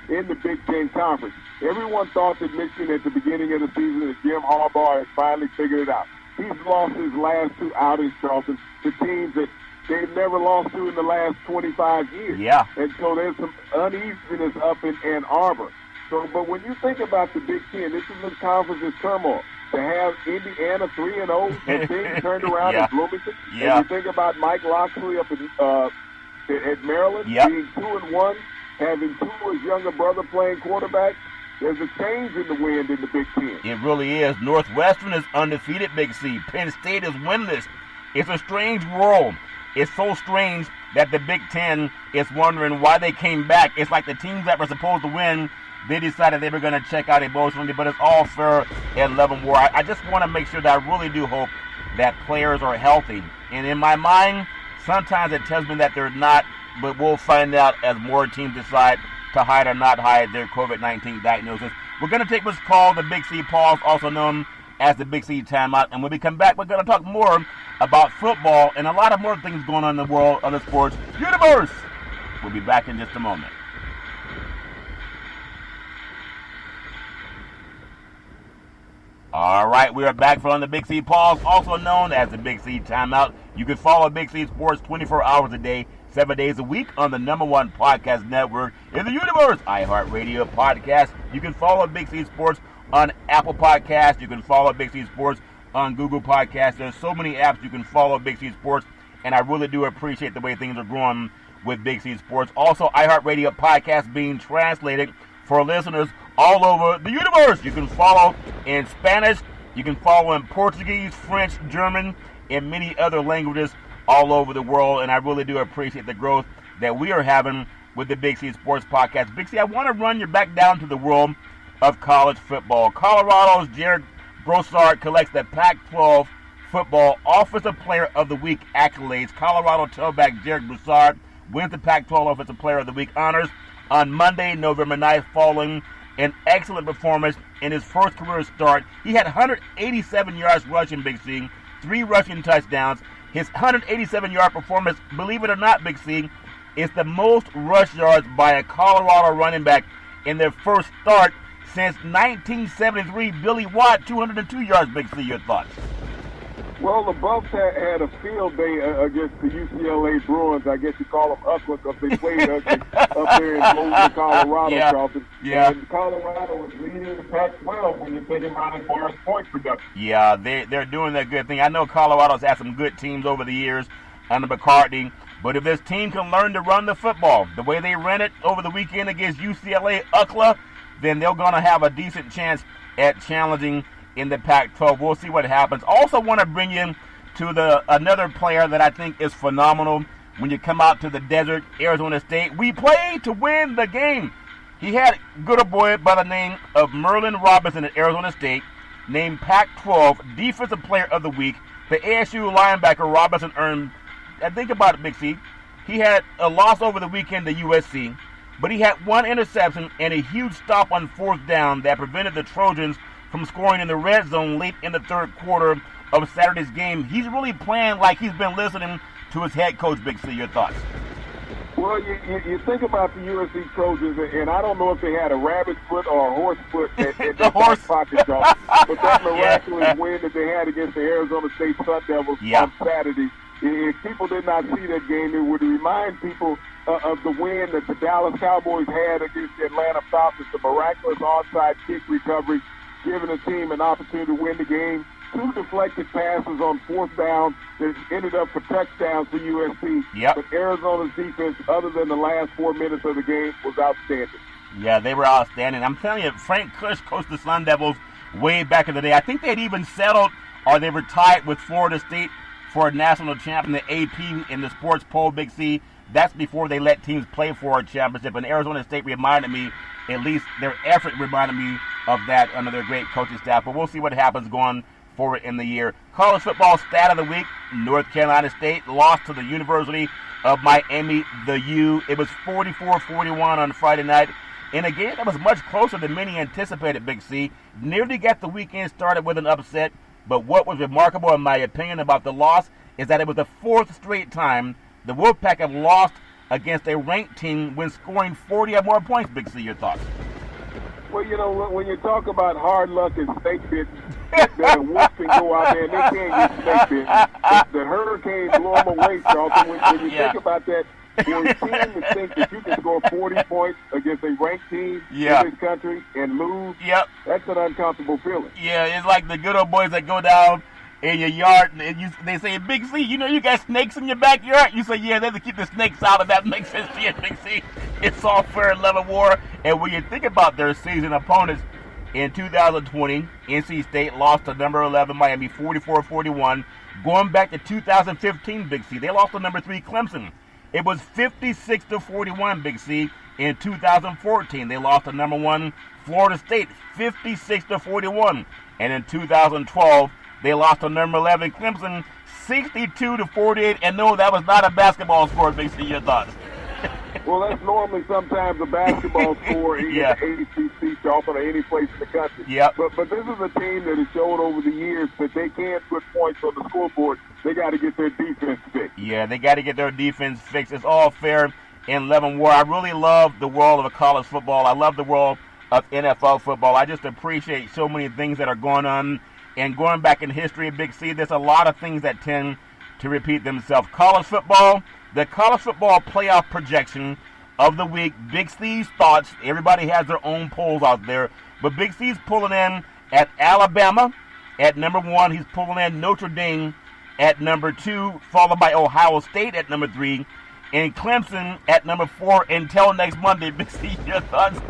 in the Big Ten Conference. Everyone thought that Michigan at the beginning of the season, that Jim Harbaugh had finally figured it out. He's lost his last 2 outings, Charlton, to teams that they've never lost to in the last 25 years. Yeah. And so there's some uneasiness up in Ann Arbor. So, but when you think about the Big Ten, this is the conference's turmoil. To have Indiana 3-0, and things turned around in Bloomington. Yeah. And you think about Mike Locksley up at Maryland, being 2-1, having 2 of his younger brother playing quarterback. There's a change in the wind in the Big Ten. It really is. Northwestern is undefeated, Big C. Penn State is winless. It's a strange world. It's so strange that the Big Ten is wondering why they came back. It's like the teams that were supposed to win, they decided they were going to check out emotionally, but it's all fair in Love and War. I just want to make sure that I really do hope that players are healthy. And in my mind, sometimes it tells me that they're not, but we'll find out as more teams decide to hide or not hide their COVID-19 diagnosis. We're going to take what's called the Big C pause, also known as the Big C timeout. And when we come back, we're going to talk more about football and a lot of more things going on in the world of the sports universe. We'll be back in just a moment. All right, we are back from the Big C pause, also known as the Big C timeout. You can follow Big C Sports 24 hours a day, 7 days a week on the #1 podcast network in the universe, iHeartRadio Podcast. You can follow Big C Sports on Apple Podcasts. You can follow Big C Sports on Google Podcasts. There's so many apps you can follow Big C Sports, and I really do appreciate the way things are growing with Big C Sports. Also, iHeartRadio Podcast being translated for listeners all over the universe. You can follow in Spanish, you can follow in Portuguese, French, German, and many other languages all over the world, and I really do appreciate the growth that we are having with the Big C Sports Podcast. Big C, I want to run you back down to the world of college football. Colorado's Jared Broussard collects the Pac-12 Football Offensive Player of the Week accolades. Colorado tailback Jared Broussard wins the Pac-12 Offensive Player of the Week honors on Monday, November 9th, following an excellent performance in his first career start. He had 187 yards rushing, Big C, 3 rushing touchdowns. His 187-yard performance, believe it or not, Big C, is the most rush yards by a Colorado running back in their first start since 1973. Billy Watt, 202 yards, Big C. Your thoughts? Well, the Buffs had a field day against the UCLA Bruins. I guess you call them ugly because they played ugly up there in Boulder, Colorado, Yeah. Charlton. Yeah. And Colorado was leading the Pac-12 when you think about it as far as point production. Yeah, they're doing that good thing. I know Colorado's had some good teams over the years under McCartney, but if this team can learn to run the football the way they ran it over the weekend against UCLA UCLA, then they're going to have a decent chance at challenging in the Pac-12. We'll see what happens. Also want to bring you to another player that I think is phenomenal when you come out to the desert, Arizona State. We play to win the game. He had a good boy by the name of Merlin Robinson at Arizona State, named Pac-12 Defensive Player of the Week. The ASU linebacker Robinson earned, think about it, Big C, he had a loss over the weekend to USC, but he had one interception and a huge stop on fourth down that prevented the Trojans from scoring in the red zone late in the third quarter of Saturday's game. He's really playing like he's been listening to his head coach, Big C. Your thoughts? Well, you think about the USC Trojans, and I don't know if they had a rabbit foot or a horse foot in The their horse. back pocket, Charles, but that miraculous Yeah. win that they had against the Arizona State Sun Devils Yeah. on Saturday, if people did not see that game, it would remind people of the win that the Dallas Cowboys had against the Atlanta Falcons, the miraculous onside kick recovery, giving the team an opportunity to win the game. Two deflected passes on fourth down that ended up for touchdowns for USC. Yep. But Arizona's defense, other than the last 4 minutes of the game, was outstanding. Yeah, they were outstanding. I'm telling you, Frank Kush coached the Sun Devils way back in the day. I think they'd even settled or they were tied with Florida State for a national champion, the AP in the sports poll, Big C. That's before they let teams play for a championship. And Arizona State reminded me, at least their effort reminded me of that under their great coaching staff. But we'll see what happens going forward in the year. College football stat of the week, North Carolina State lost to the University of Miami, the U. It was 44-41 on Friday night in a game that was much closer than many anticipated, Big C. Nearly got the weekend started with an upset, but what was remarkable, in my opinion, about the loss is that it was the fourth straight time the Wolfpack have lost against a ranked team when scoring 40 or more points. Big C, your thoughts? Well, you know, when you talk about hard luck and snake bitten, the Wolves can go out there and they can't get snake bitten. The Hurricanes blow them away, Charlton. When you think about that, for a team to think that you can score 40 points against a ranked team in this country and lose, that's an uncomfortable feeling. Yeah, it's like the good old boys that go down in your yard and they say, Big C, you know you got snakes in your backyard? You say, yeah, they have to keep the snakes out, and that makes sense to you, Big C. It's all fair and level war. And when you think about their season opponents, in 2020, NC State lost to number 11 Miami 44-41. Going back to 2015, Big C, they lost to number 3 Clemson. It was 56-41, Big C. In 2014, they lost to number 1 Florida State 56-41. And in 2012, they lost to number 11 Clemson 62-48. And no, that was not a basketball score, Big C. Your thoughts? Well, that's normally sometimes a basketball score in the ACC, Charlton, or any place in the country. But this is a team that has shown over the years that they can't put points on the scoreboard. They got to get their defense fixed. Yeah, they got to get their defense fixed. It's all fair in love and war. I really love the world of college football. I love the world of NFL football. I just appreciate so many things that are going on. And going back in history, Big C, there's a lot of things that tend to repeat themselves. College football, the college football playoff projection of the week, Big C's thoughts. Everybody has their own polls out there, but Big C's pulling in at Alabama at number 1. He's pulling in Notre Dame at number 2, followed by Ohio State at number 3, and Clemson at number 4 until next Monday. Big C, your thoughts?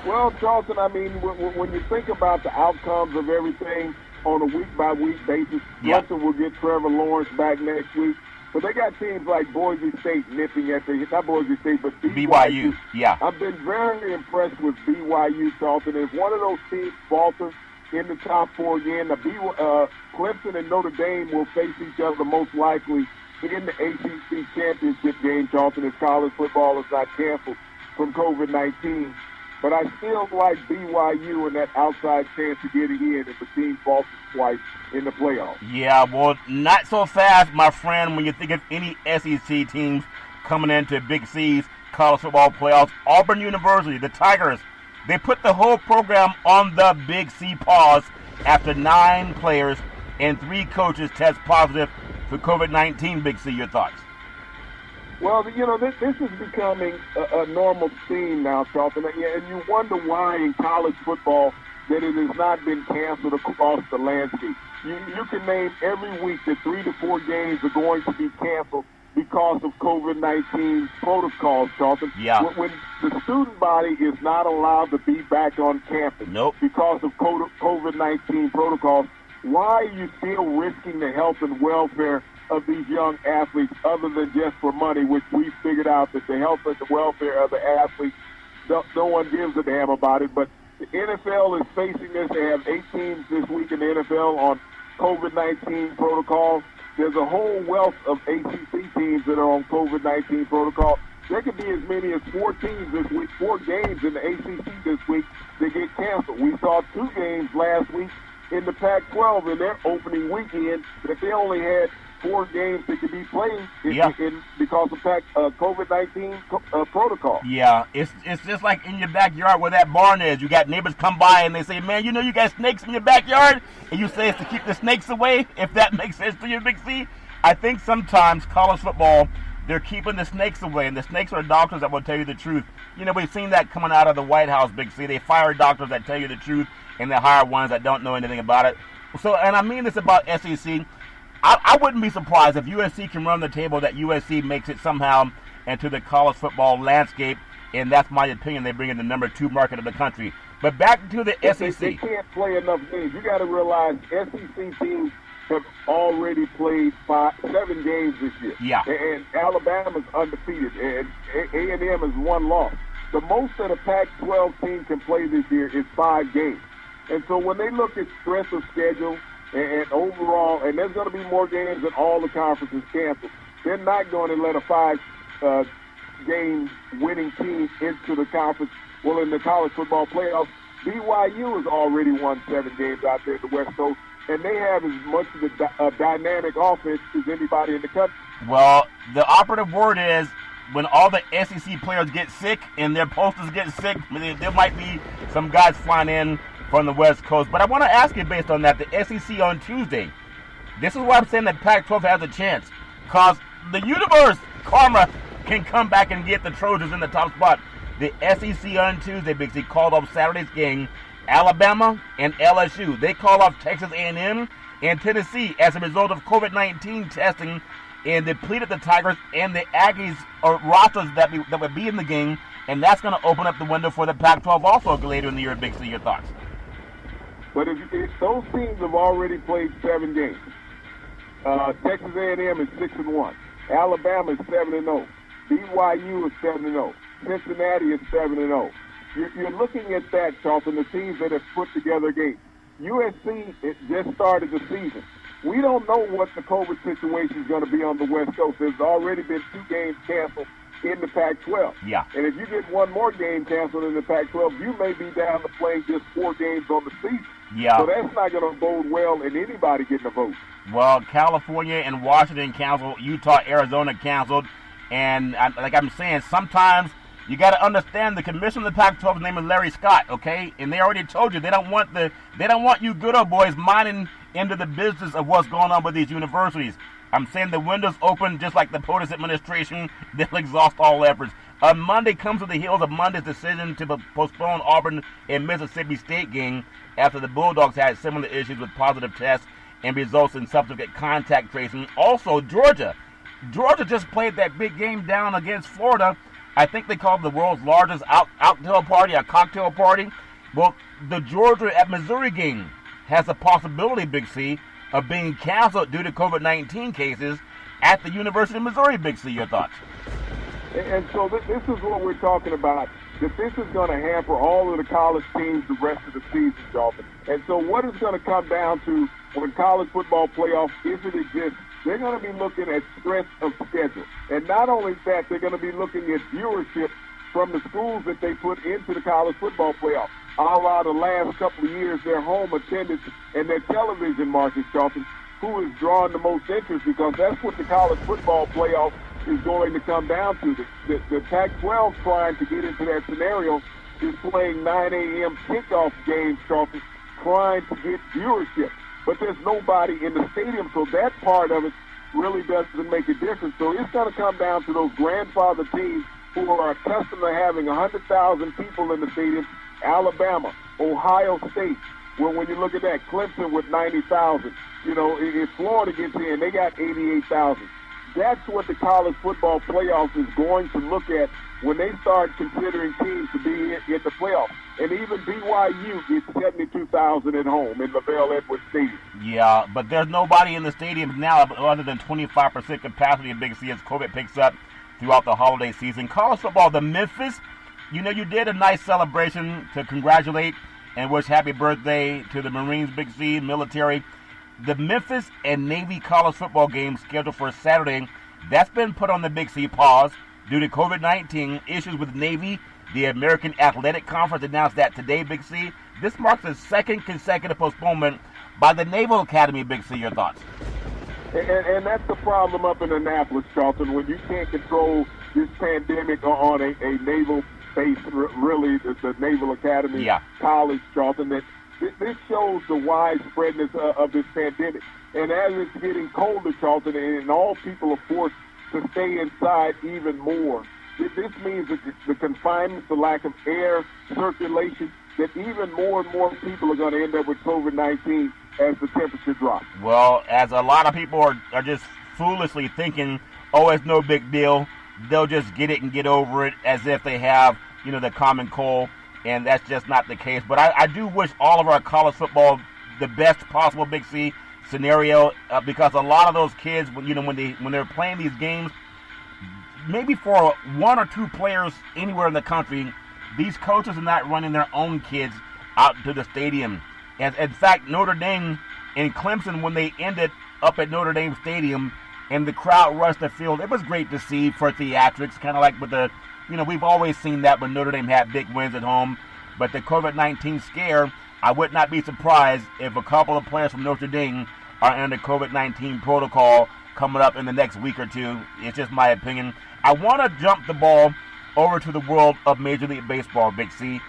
Well, Charlton, I mean, when you think about the outcomes of everything on a week-by-week basis, Clemson will get Trevor Lawrence back next week. But they got teams like Boise State nipping at the, not Boise State, but BYU. I've been very impressed with BYU, Charlton. If one of those teams falters in the top 4 again, Clemson and Notre Dame will face each other most likely in the ACC championship game, Charlton, if college football is not canceled from COVID-19. But I still like BYU and that outside chance of getting in if the team falters twice in the playoffs. Yeah, well, not so fast, my friend, when you think of any SEC teams coming into Big C's college football playoffs. Auburn University, the Tigers, they put the whole program on the Big C pause after 9 players and 3 coaches test positive for COVID-19. Big C, your thoughts? Well, this is becoming a normal theme now, Charlton, and you wonder why in college football that it has not been canceled across the landscape. You can name every week that 3 to 4 games are going to be canceled because of COVID-19 protocols, Charlton. Yeah. When the student body is not allowed to be back on campus because of COVID-19 protocols, why are you still risking the health and welfare of these young athletes other than just for money, which we figured out that the health and the welfare of the athletes, no one gives a damn about it. But the NFL is facing this. They have 8 teams this week in the NFL on COVID-19 protocols. There's a whole wealth of ACC teams that are on COVID-19 protocol. There could be as many as 4 teams this week, 4 games in the ACC this week that get canceled. We saw 2 games last week in the Pac-12 in their opening weekend that they only had 4 games that could be played because of COVID-19 protocol. Yeah, it's just like in your backyard where that barn is. You got neighbors come by and they say, man, you got snakes in your backyard? And you say it's to keep the snakes away, if that makes sense to you, Big C. I think sometimes college football, they're keeping the snakes away, and the snakes are doctors that will tell you the truth. We've seen that coming out of the White House, Big C. They fire doctors that tell you the truth, and they hire ones that don't know anything about it. So, and I mean this about SEC. I wouldn't be surprised if USC can run the table that USC makes it somehow into the college football landscape, and that's my opinion. They bring in the number 2 market of the country. But back to the SEC. They can't play enough games. You got to realize SEC teams have already played 7 games this year. Yeah. And Alabama's undefeated, and A&M has 1 loss. The most that a Pac-12 team can play this year is 5 games. And so when they look at strength of schedule and overall, and there's going to be more games than all the conferences canceled, they're not going to let a 5-game winning team into the conference. Well, in the college football playoffs, BYU has already won 7 games out there in the West Coast, and they have as much of a dynamic offense as anybody in the country. Well, the operative word is when all the SEC players get sick and their posters get sick, there might be some guys flying in from the West Coast. But I want to ask you based on that, the SEC on Tuesday. This is why I'm saying that Pac-12 has a chance. Because the universe, karma, can come back and get the Trojans in the top spot. The SEC on Tuesday, Big C, called off Saturday's game. Alabama and LSU. They called off Texas A&M and Tennessee as a result of COVID-19 testing, and depleted the Tigers and the Aggies or rosters that would be in the game, and that's going to open up the window for the Pac-12 also later in the year. Big C, your thoughts? But if those teams have already played 7 games, Texas A&M is 6-1, Alabama is 7-0, BYU is 7-0, Cincinnati is 7-0. You're looking at that, Charlton, the teams that have put together games. USC just started the season. We don't know what the COVID situation is going to be on the West Coast. There's already been 2 games canceled in the Pac-12. Yeah. And if you get 1 more game canceled in the Pac-12, you may be down to playing just 4 games on the season. Yeah. So that's not going to bode well in anybody getting a vote. Well, California and Washington canceled. Utah, Arizona canceled. And like I'm saying, sometimes you got to understand the commissioner of the Pac-12's name is Larry Scott, okay? And they already told you they don't want you good old boys mining into the business of what's going on with these universities. I'm saying the window's open, just like the POTUS administration. They'll exhaust all efforts. Monday comes to the heels of Monday's decision to postpone Auburn and Mississippi State game after the Bulldogs had similar issues with positive tests and results in subsequent contact tracing. Also, Georgia just played that big game down against Florida. I think they called it the world's largest cocktail party. Well, the Georgia at Missouri game has a possibility, Big C, of being canceled due to COVID-19 cases at the University of Missouri. Big C, your thoughts? And so this is what we're talking about, that this is going to hamper all of the college teams the rest of the season, Dolphin. And so what it's going to come down to when college football playoffs, if it exists, they're going to be looking at strength of schedule. And not only that, they're going to be looking at viewership from the schools that they put into the college football playoff. A la the last couple of years, their home attendance and their television market, Charlton, who is drawing the most interest, because that's what the college football playoff is going to come down to. The Pac-12 trying to get into that scenario is playing 9 a.m. kickoff games, Charlton, trying to get viewership. but there's nobody in the stadium, so that part of it really doesn't make a difference. So it's going to come down to those grandfather teams who are accustomed to having 100,000 people in the stadium. Alabama, Ohio State. Well, when you look at that, Clemson with 90,000. You know, if Florida gets in, they got 88,000. That's what the college football playoffs is going to look at when they start considering teams to be in the playoffs. And even BYU gets 72,000 at home in LaVell Edwards Stadium. Yeah, but there's nobody in the stadium now other than 25% capacity in Big C as COVID picks up throughout the holiday season. College football, the Memphis, you know, you did a nice celebration to congratulate and wish happy birthday to the Marines, Big C, military. The Memphis and Navy college football game scheduled for Saturday, that's been put on the Big C pause due to COVID-19 issues with Navy. The American Athletic Conference announced that today, Big C. This marks the second consecutive postponement by the Naval Academy, Big C. Your thoughts? And that's the problem up in Annapolis, Charlton, when you can't control this pandemic on a naval base, really, the Naval Academy College, Charlton, that this shows the widespreadness of this pandemic. And as it's getting colder, Charlton, and all people are forced to stay inside even more, this means that the confinement, the lack of air circulation, that even more and more people are going to end up with COVID-19 as the temperature drops. Well, as a lot of people are just foolishly thinking, oh, it's no big deal. They'll just get it and get over it as if they have, you know, the common cold. And that's just not the case. But I do wish all of our college football the best possible Big C scenario because a lot of those kids, when they're playing these games, maybe for one or two players anywhere in the country, these coaches are not running their own kids out to the stadium. And in fact, Notre Dame and Clemson, when they ended up at Notre Dame Stadium and the crowd rushed the field, it was great to see for theatrics, kind of like with the, you know, we've always seen that when Notre Dame had big wins at home. But the COVID-19 scare, I would not be surprised if a couple of players from Notre Dame are under COVID-19 protocol coming up in the next week or two. It's just my opinion. I want to jump the ball over to the world of Major League Baseball, Big C.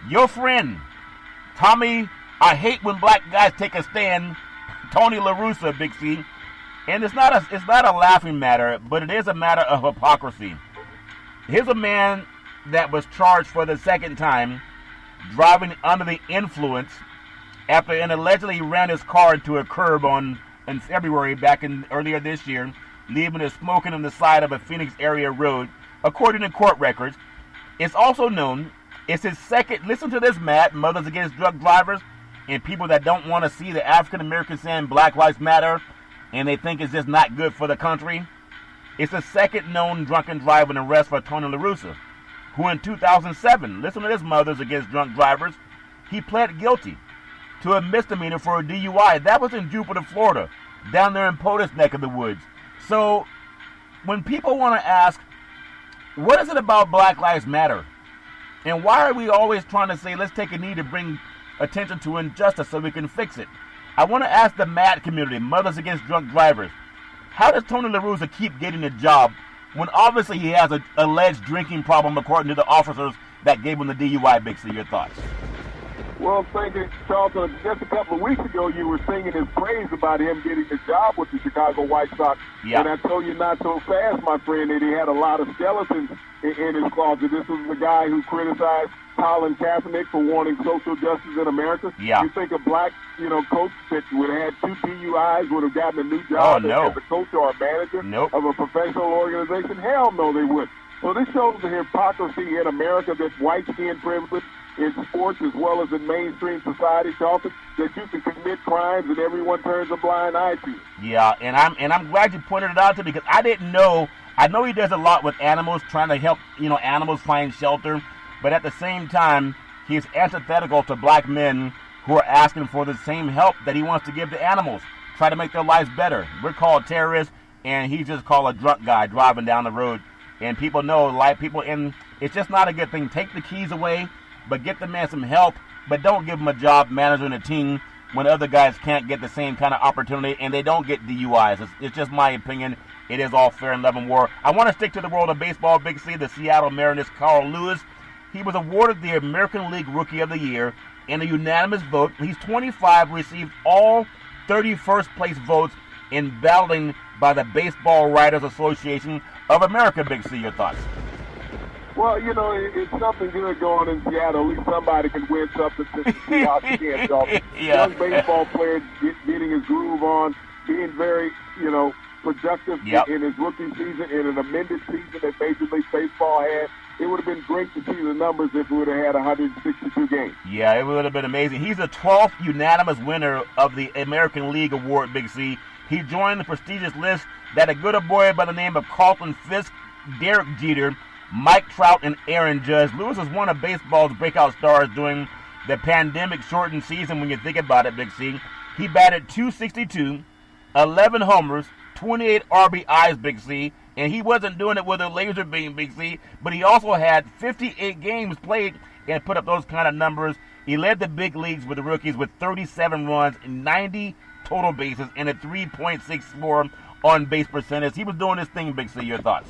Your friend, Tommy, I hate when black guys take a stand, Tony La Russa, Big C. And it's not a laughing matter, but it is a matter of hypocrisy. Here's a man that was charged for the second time driving under the influence after and allegedly ran his car into a curb in February earlier this year, leaving it smoking on the side of a Phoenix area road, according to court records. It's also known it's his second. Listen to this, Matt. Mothers Against Drug Drivers and people that don't want to see the African Americans saying Black Lives Matter, and they think it's just not good for the country. It's the second known drunken driver arrest for Tony La Russa, who in 2007, listen to this, Mothers Against Drunk Drivers, he pled guilty to a misdemeanor for a DUI. That was in Jupiter, Florida, down there in POTUS neck of the woods. So when people want to ask, what is it about Black Lives Matter? And why are we always trying to say, let's take a knee to bring attention to injustice so we can fix it? I want to ask the MAD community, Mothers Against Drunk Drivers, how does Tony La Russa keep getting a job when obviously he has an alleged drinking problem according to the officers that gave him the DUI, Big C? Your thoughts? Well, thank you, Charlton. Just a couple of weeks ago, you were singing his praise about him getting a job with the Chicago White Sox. Yeah. And I told you not so fast, my friend, that he had a lot of skeletons in his closet. This was the guy who criticized Colin Kaepernick for wanting social justice in America. Yeah. You think a black, coach that would have had 2 DUIs would have gotten a new job as a coach or a manager of a professional organization? Hell no, they wouldn't. So this shows the hypocrisy in America, that white skin privilege in sports as well as in mainstream society, Charlton, that you can commit crimes and everyone turns a blind eye to. Yeah, and I'm glad you pointed it out to me because I didn't know. I know he does a lot with animals, trying to help animals find shelter, but at the same time, he's antithetical to black men who are asking for the same help that he wants to give to animals, try to make their lives better. We're called terrorists, and he's just called a drunk guy driving down the road. And people know, and it's just not a good thing. Take the keys away, but get the man some help, but don't give him a job managing a team when other guys can't get the same kind of opportunity and they don't get DUIs. It's just my opinion. It is all fair in love and war. I want to stick to the world of baseball, Big C. The Seattle Mariners, Carl Lewis. He was awarded the American League Rookie of the Year in a unanimous vote. He's 25, received all 31st place votes in balloting by the Baseball Writers Association of America. Big C, your thoughts? Well, it's something good going in Seattle. At least somebody can win something since the Seahawks can't talk. Yeah. Young baseball player getting his groove on, being very, productive in his rookie season, in an amended season that Major League Baseball had. It would have been great to see the numbers if we would have had 162 games. Yeah, it would have been amazing. He's the 12th unanimous winner of the American League Award, Big C. He joined the prestigious list that a good boy by the name of Carlton Fisk, Derek Jeter, Mike Trout, and Aaron Judge. Lewis is one of baseball's breakout stars during the pandemic-shortened season when you think about it, Big C. He batted .262, 11 homers, 28 RBIs, Big C, and he wasn't doing it with a laser beam, Big C, but he also had 58 games played and put up those kind of numbers. He led the big leagues with the rookies with 37 runs and 90 total bases and a 3.64 on-base percentage. He was doing his thing, Big C. Your thoughts?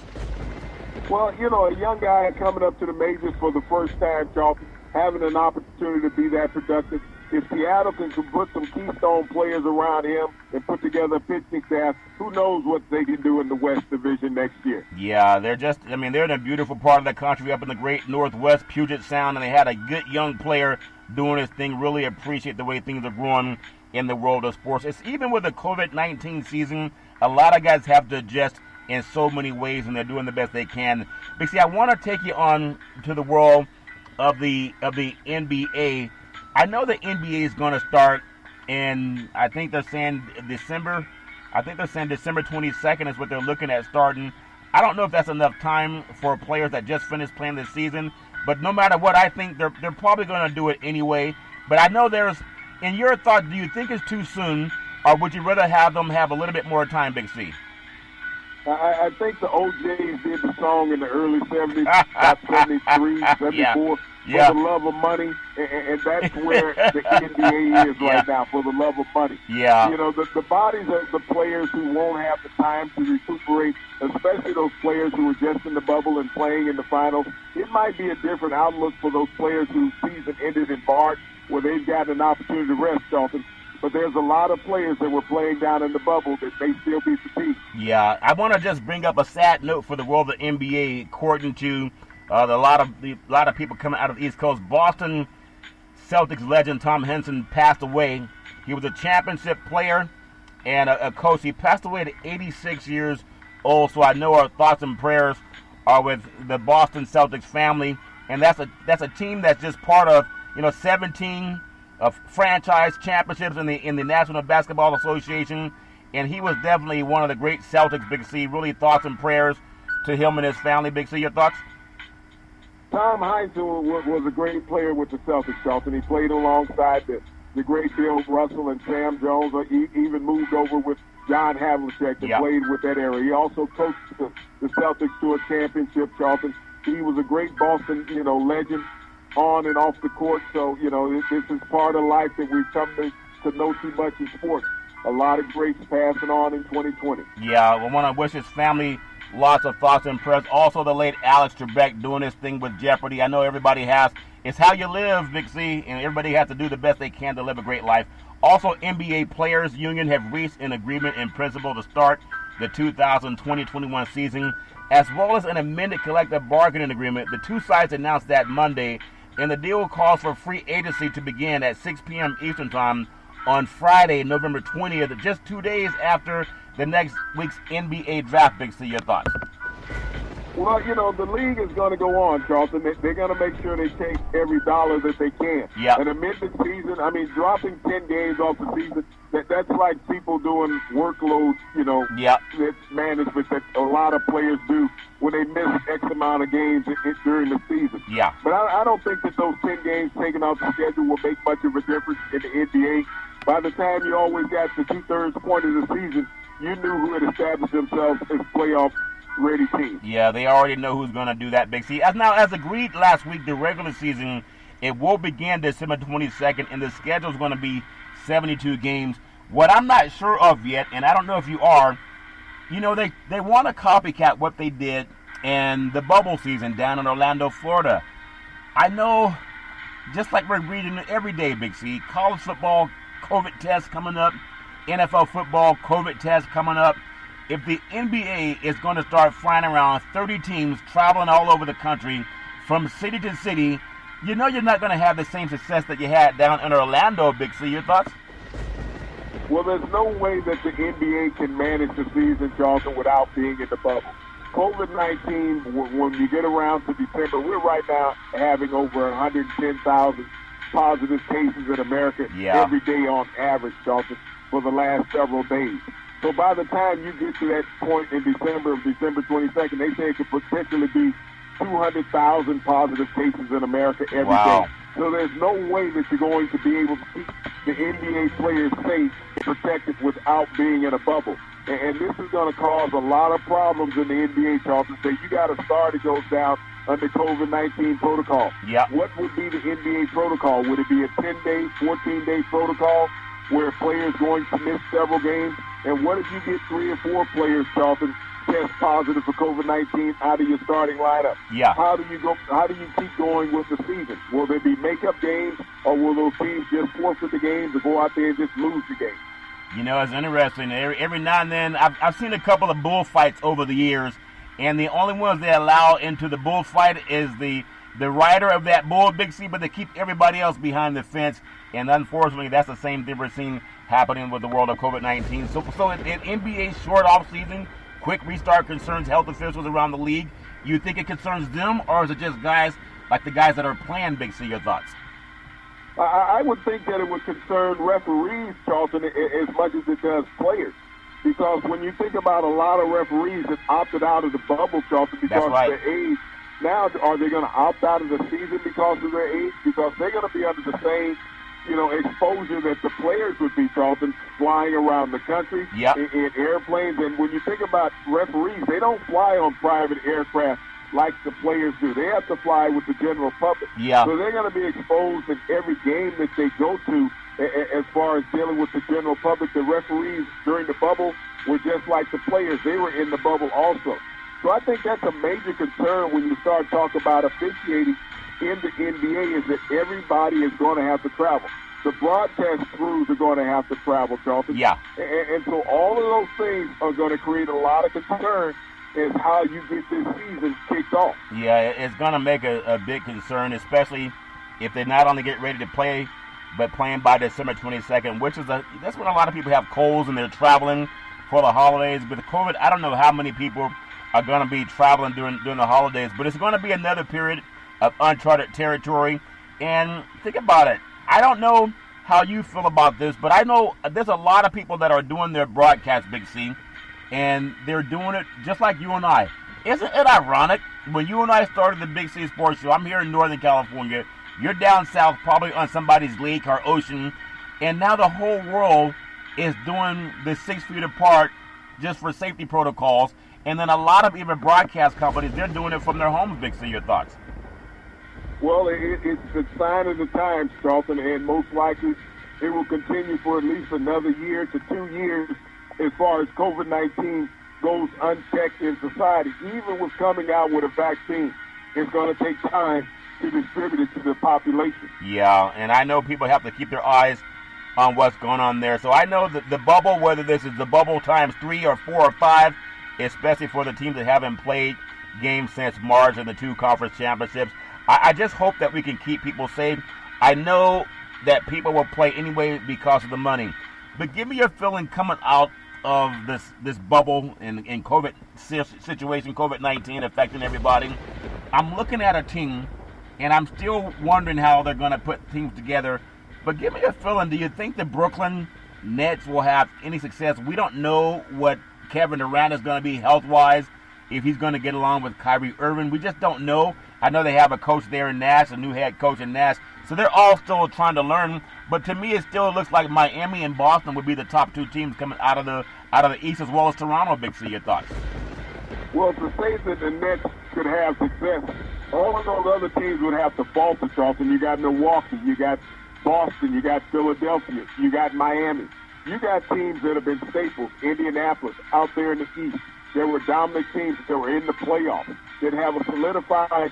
Well, a young guy coming up to the majors for the first time, Charlton, having an opportunity to be that productive. If Seattle can put some keystone players around him and put together a pitching staff, who knows what they can do in the West Division next year. Yeah, they're in a beautiful part of the country up in the great Northwest, Puget Sound, and they had a good young player doing his thing. Really appreciate the way things are growing in the world of sports. It's even with the COVID-19 season, a lot of guys have to adjust in so many ways, and they're doing the best they can. But see, I want to take you on to the world of the NBA. I know the NBA is going to start in, I think they're saying December. I think they're saying December 22nd is what they're looking at starting. I don't know if that's enough time for players that just finished playing this season. But no matter what, I think they're probably going to do it anyway. But I know in your thought, do you think it's too soon, or would you rather have them have a little bit more time, Big C? I think the OJs did the song in the early 70s, about 73, 74, Yeah. for the love of money, and that's where the NBA is right now, for the love of money. Yeah. The bodies of the players who won't have the time to recuperate, especially those players who are just in the bubble and playing in the finals, it might be a different outlook for those players whose season ended in March, where they've got an opportunity to rest, Charlton. But there's a lot of players that were playing down in the bubble that may still be fatigued. Yeah, I want to just bring up a sad note for the world of the NBA, according to a lot of people coming out of the East Coast. Boston Celtics legend Tom Henson passed away. He was a championship player and a coach. He passed away at 86 years old. So I know our thoughts and prayers are with the Boston Celtics family, and that's a team that's just part of 17 of franchise championships in the National Basketball Association, and he was definitely one of the great Celtics, Big C. Really thoughts and prayers to him and his family, Big C. Your thoughts? Tom Heinsohn was a great player with the Celtics, Charlton. He played alongside the great Bill Russell and Sam Jones. He even moved over with John Havlicek and played with that era. He also coached the Celtics to a championship, Charlton. He was a great Boston, legend on and off the court. So, this is part of life that we've come to know too much in sports. A lot of greats passing on in 2020. Yeah, I want to wish his family lots of thoughts and prayers. Also, the late Alex Trebek doing his thing with Jeopardy. I know everybody has. It's how you live, Big C, and everybody has to do the best they can to live a great life. Also, NBA Players Union have reached an agreement in principle to start the 2020-21 season, as well as an amended collective bargaining agreement. The two sides announced that Monday, and the deal calls for free agency to begin at 6 p.m. Eastern Time on Friday, November 20th, just 2 days after the next week's NBA draft. Big C, your thoughts? Well, the league is going to go on, Charlton. They're going to make sure they take every dollar that they can. Yeah. An amended season, dropping 10 games off the season, that's like people doing workload, that's management that a lot of players do when they miss X amount of games during the season. Yeah. But I don't think that those 10 games taken off the schedule will make much of a difference in the NBA. By the time you always got the two-thirds point of the season, you knew who had established themselves as playoff-ready teams. Yeah, they already know who's going to do that, Big C. As agreed last week, the regular season, it will begin December 22nd, and the schedule is going to be 72 games. What I'm not sure of yet, and I don't know if you are, they want to copycat what they did in the bubble season down in Orlando, Florida. I know, just like we're reading every day, Big C, college football COVID tests coming up. NFL football, COVID test coming up. If the NBA is going to start flying around 30 teams traveling all over the country from city to city, you know you're not going to have the same success that you had down in Orlando, Big C. Your thoughts? Well, there's no way that the NBA can manage the season, Charlton, without being in the bubble. COVID-19, when you get around to December, we're right now having over 110,000 positive cases in America every day on average, Charlton, for the last several days. So by the time you get to that point in December 22nd, they say it could potentially be 200,000 positive cases in America every day. So there's no way that you're going to be able to keep the NBA players safe, protected without being in a bubble. And this is going to cause a lot of problems in the NBA, Charlton. So you got to start it goes down under COVID-19 protocol. What would be the NBA protocol? Would it be a 10-day, 14-day protocol where a player is going to miss several games? And what if you get 3 or 4 players, Charlton, test positive for COVID-19 out of your starting lineup? How do you go? How do you keep going with the season? Will there be makeup games, or will those teams just forfeit the games or go out there and just lose the game? You know, it's interesting. Every now and then, I've seen a couple of bullfights over the years, and the only ones they allow into the bullfight is the rider of that bull, Big C, but they keep everybody else behind the fence. And unfortunately, that's the same thing we're seeing happening with the world of COVID-19. So in NBA's short off-season, quick restart concerns health officials around the league. You think it concerns them, or is it just guys like the guys that are playing, Big C? Your thoughts? I would think that it would concern referees, Charlton, as much as it does players. Because when you think about a lot of referees that opted out of the bubble, Charlton, because of their age, now are they going to opt out of the season because of their age? Because they're going to be under the same, exposure that the players would be, Charlton, flying around the country in airplanes. And when you think about referees, they don't fly on private aircraft like the players do. They have to fly with the general public. So they're going to be exposed in every game that they go to as far as dealing with the general public. The referees during the bubble were just like the players. They were in the bubble also. So I think that's a major concern when you start talking about officiating in the NBA, is that everybody is going to have to travel. The broadcast crews are going to have to travel, Charlton. And so all of those things are going to create a lot of concern is how you get this season kicked off. It's going to make a big concern, especially if they not only get ready to play, but playing by December 22nd, which is that's when a lot of people have colds and they're traveling for the holidays. With COVID, I don't know how many people are going to be traveling during the holidays, but it's going to be another period of uncharted territory. And think about it. I don't know how you feel about this, but I know there's a lot of people that are doing their broadcast, Big C, and they're doing it just like you and I. Isn't it ironic? When you and I started the Big C Sports Show, I'm here in Northern California. You're down south, probably on somebody's lake or ocean, and now the whole world is doing the 6 feet apart just for safety protocols. And then a lot of even broadcast companies, they're doing it from their homes, Big C. Your thoughts? Well, it's the sign of the times, Charlton, and most likely it will continue for at least another year to 2 years as far as COVID-19 goes unchecked in society. Even with coming out with a vaccine, it's going to take time to distribute it to the population. And I know people have to keep their eyes on what's going on there. So I know that the bubble, whether this is the bubble times 3 or 4 or 5, especially for the teams that haven't played games since March in the 2 conference championships, I just hope that we can keep people safe. I know that people will play anyway because of the money. But give me your feeling coming out of this bubble and COVID situation, COVID-19 affecting everybody. I'm looking at a team, and I'm still wondering how they're going to put teams together. But give me a feeling. Do you think the Brooklyn Nets will have any success? We don't know what Kevin Durant is going to be health-wise, if he's going to get along with Kyrie Irving. We just don't know. I know they have a coach there in Nash, a new head coach in Nash. So they're all still trying to learn. But to me, it still looks like Miami and Boston would be the top 2 teams coming out of the East, as well as Toronto. Big C, your thoughts? Well, to say that the Nets could have success, all of those other teams would have to falter, Charlton. You got Milwaukee, you got Boston, you got Philadelphia, you got Miami. You got teams that have been staples, Indianapolis, out there in the East. There were dominant teams that were in the playoffs, that have a solidified,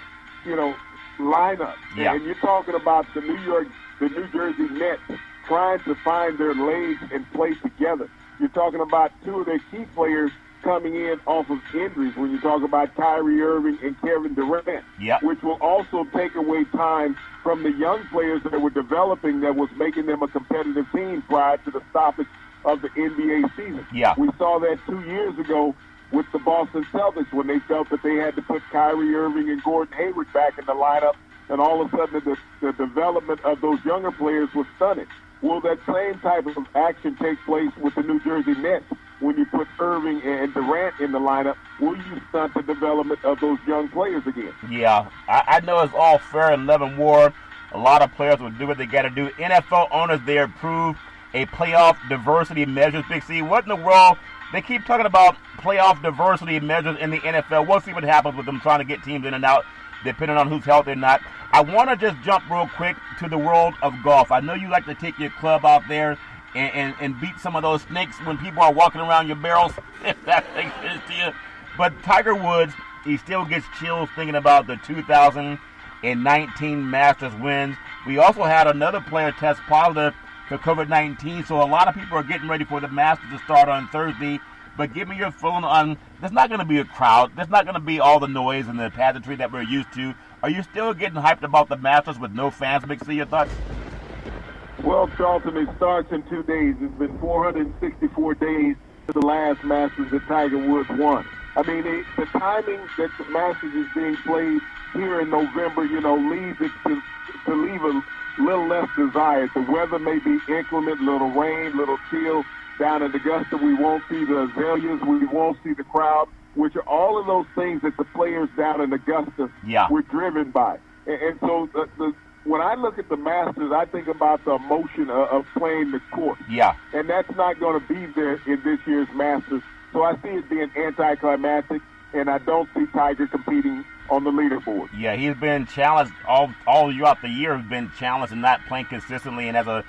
lineup. And you're talking about the New Jersey Nets trying to find their legs and play together. You're talking about two of their key players coming in off of injuries when you talk about Kyrie Irving and Kevin Durant, which will also take away time from the young players that were developing that was making them a competitive team prior to the stoppage of the NBA season. We saw that 2 years ago with the Boston Celtics when they felt that they had to put Kyrie Irving and Gordon Hayward back in the lineup, and all of a sudden the development of those younger players was stunted. Will that same type of action take place with the New Jersey Nets when you put Irving and Durant in the lineup? Will you stunt the development of those young players again? Yeah, I know it's all fair in love and war. A lot of players will do what they got to do. NFL owners, they approve a playoff diversity measures, Big C. What in the world? They keep talking about playoff diversity measures in the NFL. We'll see what happens with them trying to get teams in and out, depending on who's healthy or not. I want to just jump real quick to the world of golf. I know you like to take your club out there and beat some of those snakes when people are walking around your barrels, if that makes sense to you. But Tiger Woods, he still gets chills thinking about the 2019 Masters wins. We also had another player test positive for COVID-19, so a lot of people are getting ready for the Masters to start on Thursday. But give me your feeling on, there's not going to be a crowd. There's not going to be all the noise and the pageantry that we're used to. Are you still getting hyped about the Masters with no fans? Big C, your thoughts? Well, Charlton, it starts in 2 days. It's been 464 days to the last Masters that Tiger Woods won. I mean, the timing that the Masters is being played here in November, leaves it to leave a little less desired. The weather may be inclement, little rain, little chill. Down in Augusta, we won't see the azaleas, we won't see the crowd, which are all of those things that the players down in Augusta were driven by. And so when I look at the Masters, I think about the emotion of playing the course. And that's not going to be there in this year's Masters. So I see it being anticlimactic, and I don't see Tiger competing on the leaderboard. Yeah, he's been challenged all throughout the year. He's been challenged and not playing consistently, and as an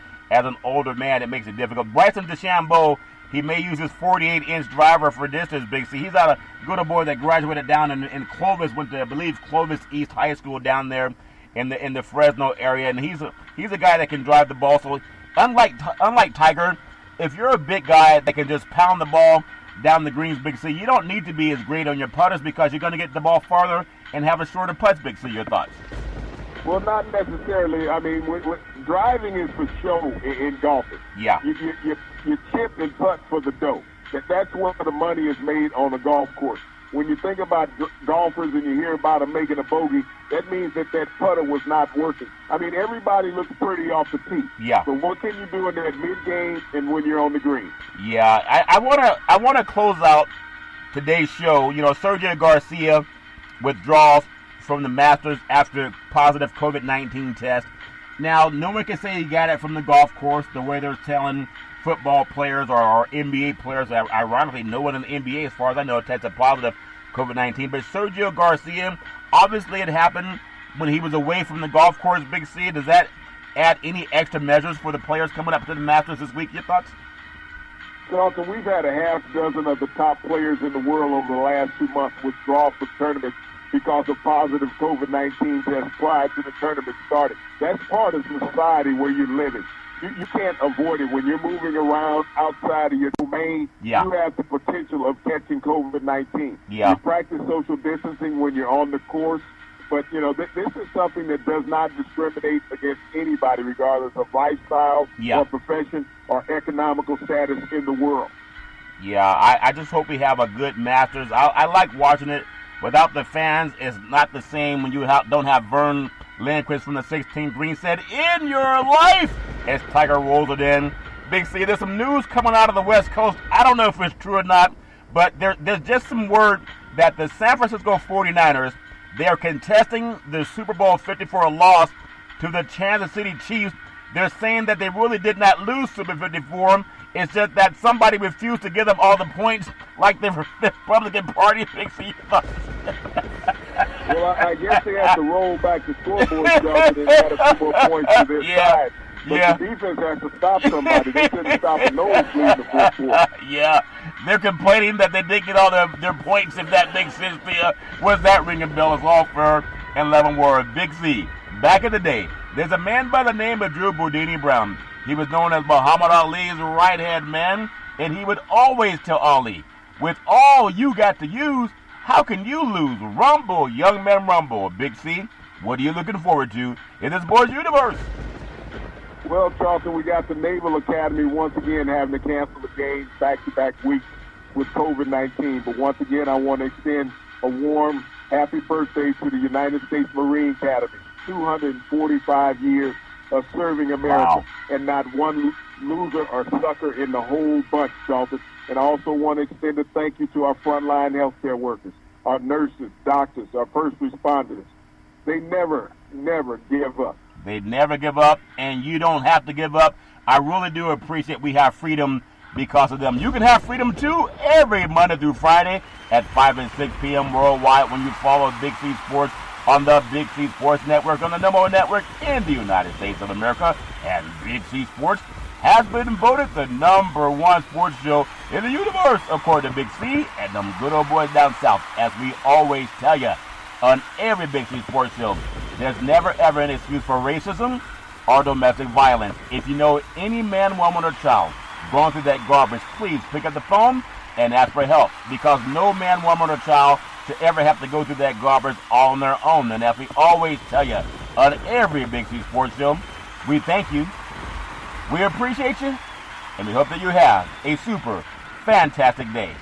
older man, it makes it difficult. Bryson DeChambeau, he may use his 48-inch driver for distance, Big C. He's a good boy that graduated down in Clovis, went to, I believe, Clovis East High School down there in the Fresno area, and he's a guy that can drive the ball. So unlike Tiger, if you're a big guy that can just pound the ball down the greens, Big C, you don't need to be as great on your putters because you're going to get the ball farther and have a shorter putts, Big C. Your thoughts? Well, not necessarily. I mean, driving is for show in golfing. You chip and putt for the dough. That's where the money is made on a golf course. When you think about golfers and you hear about them making a bogey, that means that putter was not working. I mean, everybody looks pretty off the tee. But what can you do in that mid-game and when you're on the green? I wanna close out today's show. Sergio Garcia withdraws from the Masters after positive COVID-19 test. Now, no one can say he got it from the golf course the way they're telling football players or NBA players. Ironically, no one in the NBA, as far as I know, tested positive COVID-19. But Sergio Garcia, obviously it happened when he was away from the golf course, Big C. Does that add any extra measures for the players coming up to the Masters this week? Your thoughts? Charlton, we've had a half dozen of the top players in the world over the last 2 months withdraw from tournaments because of positive COVID-19 tests prior to the tournament starting. That's part of society where you're living. You can't avoid it. When you're moving around outside of your domain, you have the potential of catching COVID-19. You practice social distancing when you're on the course, but, this is something that does not discriminate against anybody, regardless of lifestyle or profession or economical status in the world. I just hope we have a good Masters. I like watching it. Without the fans, it's not the same when you don't have Vern Lindquist from the 16th green said, "In your life," as Tiger rolls it in. Big C, there's some news coming out of the West Coast. I don't know if it's true or not, but there's just some word that the San Francisco 49ers, they are contesting the Super Bowl 54 loss to the Kansas City Chiefs. They're saying that they really did not lose Super 54. It's just that somebody refused to give them all the points like the Republican Party. Big C. Well, I guess they have to roll back the scoreboard, Joe, and add a few more points to their side. But the defense has to stop somebody. They couldn't stop a nosebleed in the fourth quarter. They're complaining that they didn't get all their points, if that makes sense to you. What's that ringing bell? It's all fair and level word. Big C, back in the day, there's a man by the name of Drew Boudini Brown. He was known as Muhammad Ali's right-hand man, and he would always tell Ali, with all you got to use, how can you lose? Rumble, young man, rumble. Big C, what are you looking forward to in this sports universe? Well, Charlton, we got the Naval Academy once again having to cancel the games back-to-back weeks with COVID-19. But once again, I want to extend a warm happy birthday to the United States Marine Academy. 245 years of serving America. Wow. And not one loser or sucker in the whole bunch, Charlton. And I also want to extend a thank you to our frontline healthcare workers, our nurses, doctors, our first responders. They never give up. They never give up, and you don't have to give up. I really do appreciate we have freedom because of them. You can have freedom, too, every Monday through Friday at 5 and 6 p.m. worldwide when you follow Big C Sports on the Big C Sports Network, on the number one network in the United States of America. And Big C Sports has been voted the number one sports show in the universe, according to Big C and them good old boys down south. As we always tell you on every Big C Sports show, there's never ever an excuse for racism or domestic violence. If you know any man, woman, or child going through that garbage, please pick up the phone and ask for help, because no man, woman, or child should ever have to go through that garbage all on their own. And as we always tell you on every Big C Sports show, we thank you, we appreciate you, and we hope that you have a super fantastic day.